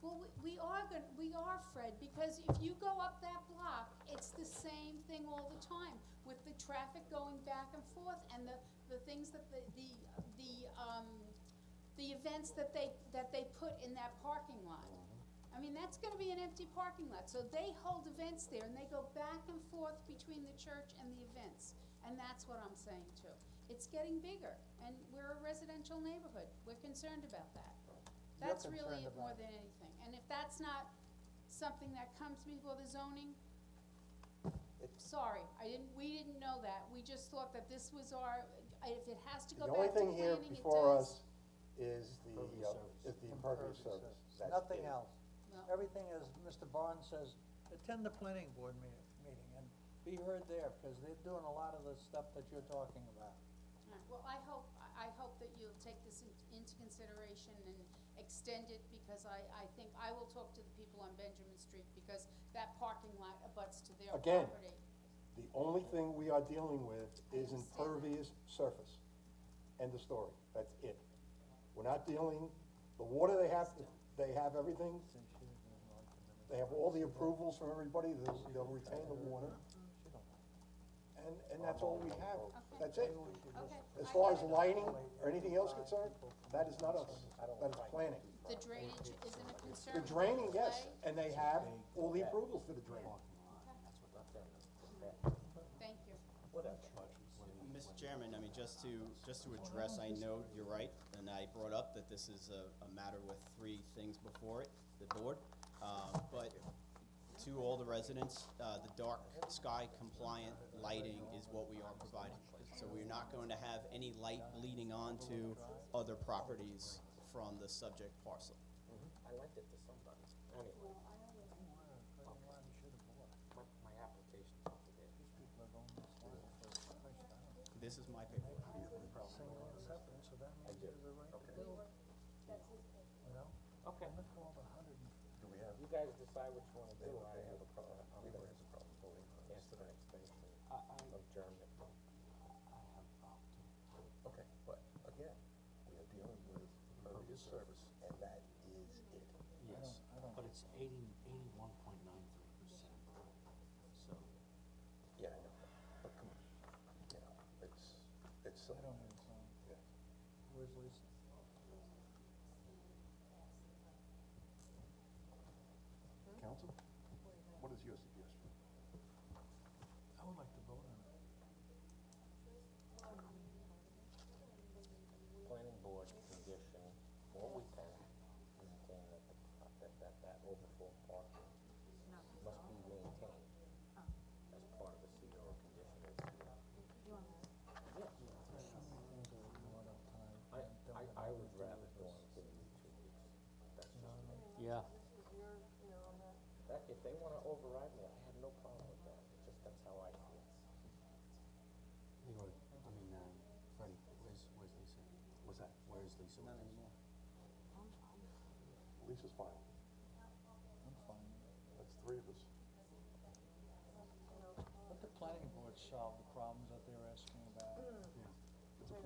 Well, we are, Fred, because if you go up that block, it's the same thing all the time, with the traffic going back and forth, and the things that the events that they put in that parking lot. I mean, that's gonna be an empty parking lot, so they hold events there, and they go back and forth between the church and the events, and that's what I'm saying too. It's getting bigger, and we're a residential neighborhood, we're concerned about that. You're That's really concerned it more about than anything, and if that's not something that comes before the zoning, sorry, we didn't know that, we just thought that this was if it has to go The back only to thing here planning, it before does. us is the impervious surface. That's Nothing it. else. No. Everything, as Mr. Barnes says, attend the planning board meeting and be heard there, because they're doing a lot of the stuff that you're talking about. All right, well, I hope that you'll take this into consideration and extend it, because I think, I will talk to the people on Benjamin Street, because that parking lot abuts to their Again, property. the only thing we are dealing with is understand that. impervious surface. End of story, that's it. We're not dealing, the water they have everything. They have all the approvals from everybody, they'll retain the water. And that's all we have, that's it. Okay. As far as lighting or anything else concerned, that is not us, that is planning. The drainage isn't a concern? The draining, yes, and they have all the approvals for the draining. Thank you. Mr. Chairman, I mean, just to address, I know you're right, and I brought up that this is a matter with 3 things before it, the board. But to all the residents, the dark sky compliant lighting is what we are providing. So we're not going to have any light bleeding onto other properties from the subject parcel. I lent it to somebody, anyway. My application's over there. This is my paperwork. I do. Okay. You guys decide what you wanna do. I have a problem. We don't have a problem voting against an expansion of German. Okay, but again, we are dealing with impervious surface, and that is it. Yes, but it's 81.93%, so. Yeah, I know, but come on, you know, it's. I don't have a sign. Yeah. Where's Lisa? Council, what is your suggestion? I would like to vote on it. Planning board condition, what we can, maintain that overflow parking must be maintained as part of the CR condition. I would rather go on to 2 weeks. That's just me. Yeah. That, if they wanna override me, I have no problem with that, it's just that's how I feel. Freddie, where's Lisa? What's that? Where's Lisa? Not anymore. Lisa's fine. I'm fine. That's 3 of us.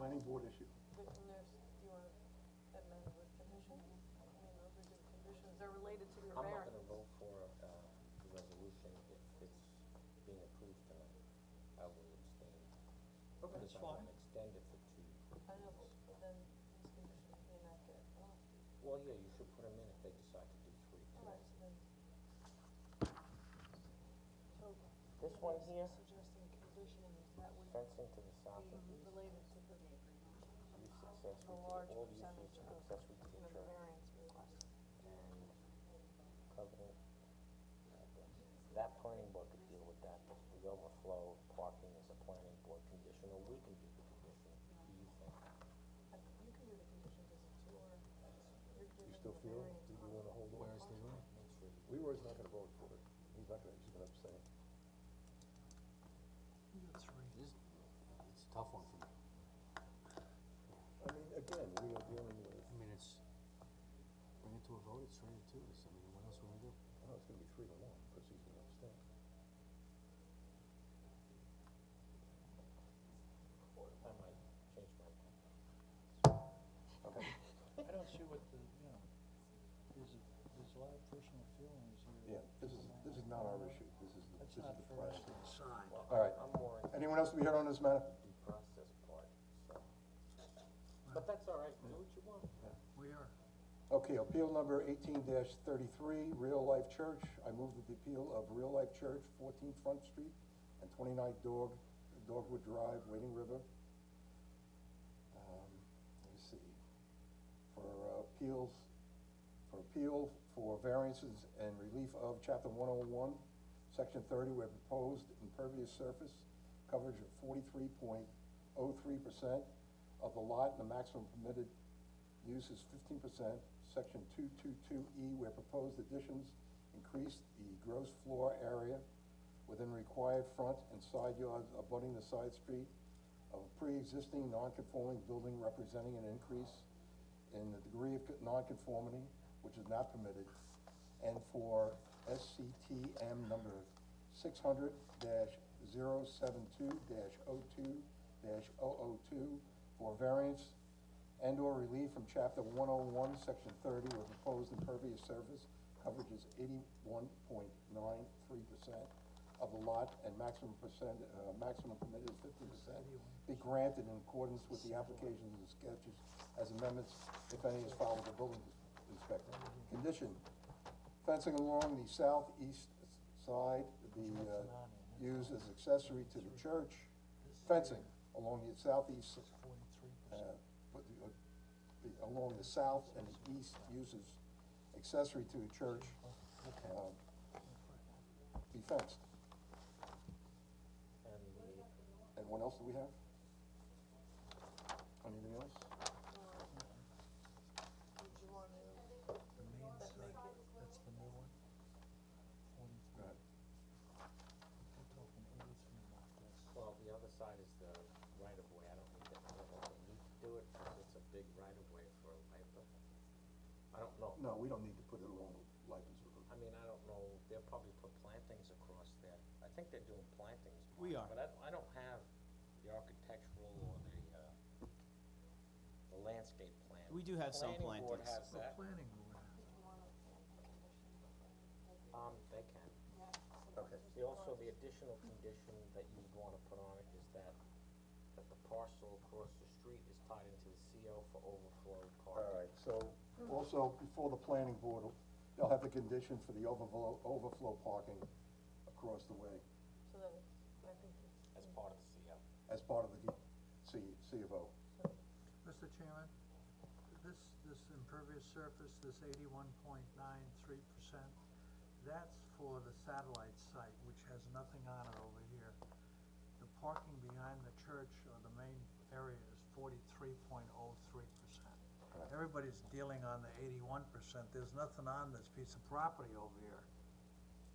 planning board issue. And there's, do you wanna amend with conditions? I mean, those are good conditions, they're related to your I'm not variance. gonna vote for, the resolution if it's being approved tonight. I will abstain. Okay, Because I wanna extend it for 2 I know, but then these conditions may not get lost. Well, yeah, you should put them in if they decide to do 3 too. Alright, so then. So. This one here, Suggesting conditions that would fencing to the south of be east, related to the, use accessory a to, large all percentage uses of, accessory to the the church. variance request. And covenant, that planning board could deal with that, but the overflow parking is a planning board condition, or we can do the condition, do you think? You can do the condition because it's your, you're You giving still the feel, variance. do you wanna hold on? Where's the room? We were not gonna vote for it. He's not gonna, he's gonna abstain. It's a tough one for me. I mean, again, we are dealing with, I mean, it's, bring it to a vote, it's 3-2, I mean, what else we gonna do? oh, it's gonna be 3-1, because he's gonna abstain. I might change my mind. Okay. I don't see what the, you know, there's a lot of personal feelings here. Yeah, this is not our issue, this is That's the not plan. for us to decide. Well, All right. I'm more into Anyone else to be heard on this matter? the due process part, so. But that's all right, do what you want. We are. Okay, appeal number 18-33, Real Life Church. I move that the appeal of Real Life Church, 14 Front Street and 29 Dogwood Drive, Wading River. Let me see. For appeal for variances and relief of Chapter 101, Section 30, where proposed impervious surface coverage of 43.03% of the lot, and the maximum permitted use is 15%. Section 222E, where proposed additions increase the gross floor area within required front and side yards abutting the side street of a pre-existing non-conforming building representing an increase in the degree of non-conformity, which is not permitted, and for SCTM number 600-072-02-002 for variance and/or relief from Chapter 101, Section 30, where proposed impervious surface coverage is 81.93% of the lot and maximum permitted is 50%, be granted in accordance with the applications and sketches as amendments, if any, is filed with the building inspector. Condition, fencing along the southeast side be used as accessory to the church. Fencing along the southeast, along the south and the east uses accessory to a church, be fenced. And what else do we have? Anything else? Did you want to, The main site, that's the new one. Go ahead. We're talking 83 like this. Well, the other side is the right of way, I don't think that, I don't know if they need to do it, because it's a big right of way for a LIPA. I don't know. No, we don't need to put it along the Lipers Road. I mean, I don't know, they'll probably put plantings across there. I think they're doing plantings. We are. But I don't have the architectural or the landscape plan. We do have some Planning board plantings. has that. Planning board. They can. Okay. Also, the additional condition that you would wanna put on it is that the parcel across the street is tied into the CO for overflow parking. All right, so also before the planning board, they'll have the condition for the overflow parking across the way so that, I think it's. As part of the CO. as part of the C of O. Mr. Chairman, this impervious surface, this 81.93%, that's for the satellite site, which has nothing on it over here. The parking behind the church or the main area is 43.03%. Everybody's dealing on the 81%. There's nothing on this piece of property over here,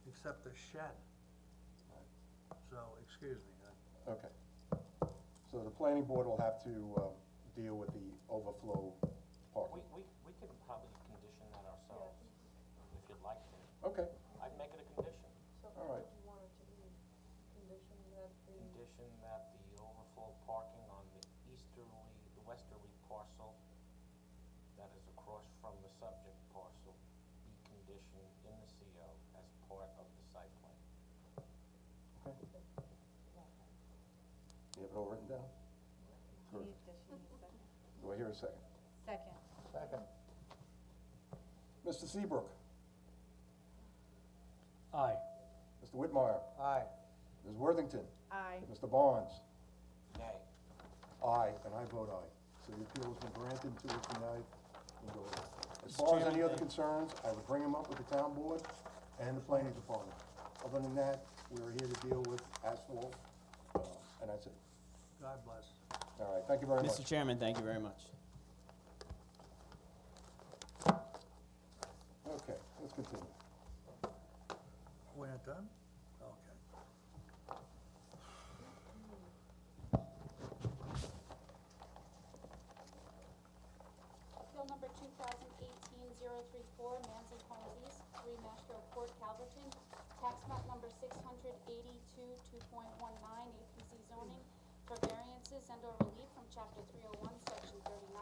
except a shed. So, excuse me. Okay. So the planning board will have to deal with the overflow parking. We could probably condition that ourselves, if you'd like to. Okay, I'd make it a condition. So all right. what do you want it to be? Condition that the. Condition that the overflow parking on the easterly all written down? Good. Do I hear a second? Second. Second. Mr. Seabrook? Aye. Mr. Whitmire? Aye. Ms. Worthington? Aye. Mr. Barnes? Nay. Aye, and I vote aye. So the appeal has been granted to us tonight. We'll go with it. As Mr. far as Chairman, any other thank- concerns, I would bring them up with the town board and the planning department. Other than that, we're here to deal with asphalt, and that's it. God bless. All right, thank you very much. Mr. Chairman, thank you very much. Okay, let's continue. We're not done? Okay. Bill number 2018-034, Manzi Homes East, 3 Mastro Court, Calverton. Tax map number 682-2.19, APZ zoning for variances and/or relief from chapter 301, section 39,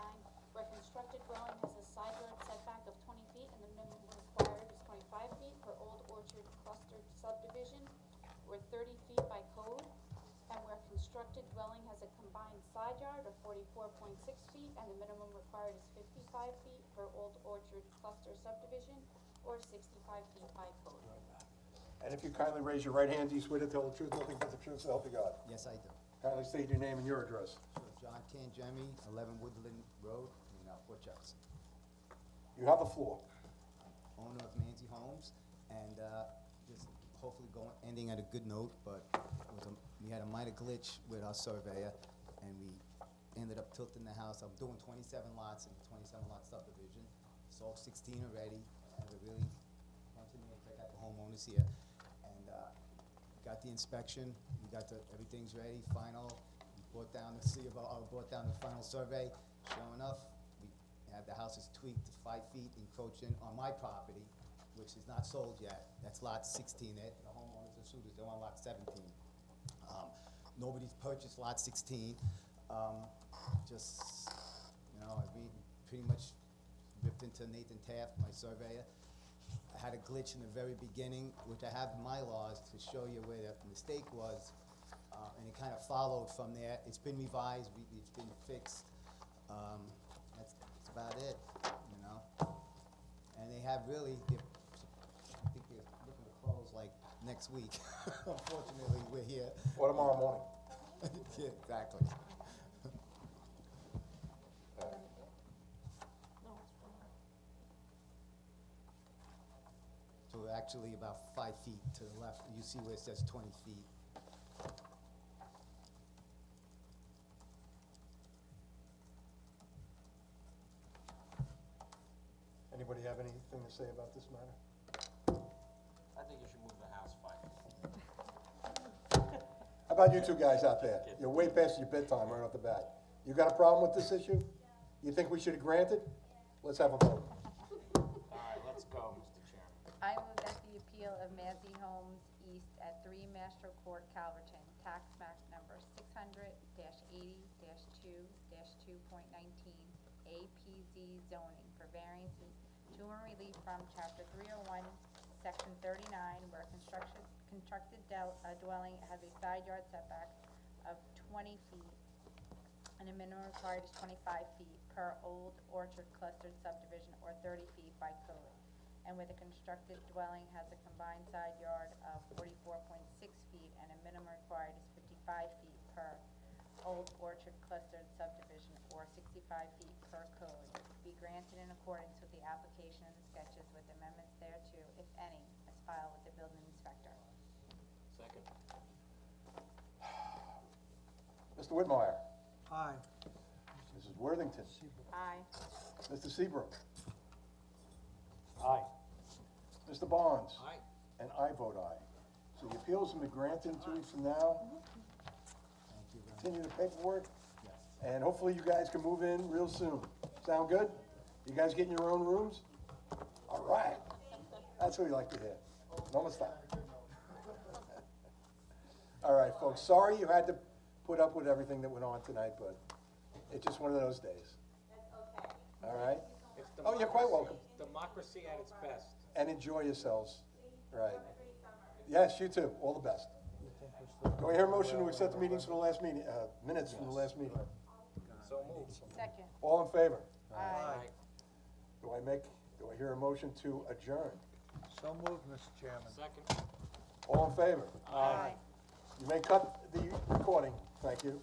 where constructed dwelling has a side yard setback of 20 feet and the minimum required is 25 feet per Old Orchard clustered subdivision, or 30 feet by code, and where constructed dwelling has a combined side yard of 44.6 feet and the minimum required is 55 feet per Old Orchard cluster subdivision, or 65 feet by code. And if you kindly raise your right hand, do you swear to tell the truth, nothing but the truth, so help you God? Yes, I do. Kindly state your name and your address. So John Canjemi, 11 Woodland Road in Port Jefferson. You have the floor. Owner of Manzi Homes, and just hopefully ending at a good note, but we had a minor glitch with our surveyor, and we ended up tilting the house. I'm doing 27 lots in the 27-lot subdivision. Sold 16 already, and we're really wanting to check out the homeowners here. And got the inspection, we got everything's ready, final. We brought down the final survey. Sure enough, we have the house is tweaked to 5 feet encroaching on my property, which is not sold yet. That's lot 16. The homeowners and suitors, they're on lot 17. Nobody's purchased lot 16. Just, I pretty much ripped into Nathan Taft, my surveyor. I had a glitch in the very beginning, which I have in my laws to show you where the mistake was, and it kind of followed from there. It's been revised, it's been fixed. That's about it, And they have really, I think they're looking to close like next week. Unfortunately, we're here. Or tomorrow morning. Yeah, exactly. So we're actually about 5 feet to the left. You see where it says 20 feet. Anybody have anything to say about this matter? I think you should move the house 5 feet. How about you two guys out there? You're way past your bedtime right off the bat. You got a problem with this issue? You think we should have granted? Let's have a vote. All right, let's go, Mr. Chairman. I move that the appeal of Manzi Homes East at 3 Mastro Court, Calverton, tax map number 600-80-2-2.19, APZ zoning for variances to and relief from chapter 301, section 39, where constructed dwelling has a side yard setback of 20 feet and a minimum required is 25 feet per Old Orchard clustered subdivision, or 30 feet by code. And where the constructed dwelling has a combined side yard of 44.6 feet and a minimum required is 55 feet per Old Orchard clustered subdivision, or 65 feet per code, be granted in accordance with the application and sketches with amendments thereto, if any, as filed with the building inspector. Second. Mr. Whitmire. Aye. Mrs. Worthington. Aye. Mr. Seabrook. Aye. Mr. Barnes. Aye. And I vote aye. So the appeals have been granted 2 weeks from now. Thank you very much. Continue the paperwork, Yes. and hopefully you guys can move in real soon. Sound good? You guys getting your own rooms? All right. That's what we like to hear. No mistake. All right, folks, sorry you had to put up with everything that went on tonight, but it's just one of those days. All right? Oh, you're quite welcome. Democracy at its best. And enjoy yourselves. Right. Yes, you too. All the best. Do I hear a motion to accept the meetings from the last meeting, minutes from the last meeting? So moved. Second. All in favor? Aye. Do I hear a motion to adjourn? So moved, Mr. Chairman. Second. All in favor? Aye. You may cut the recording, thank you.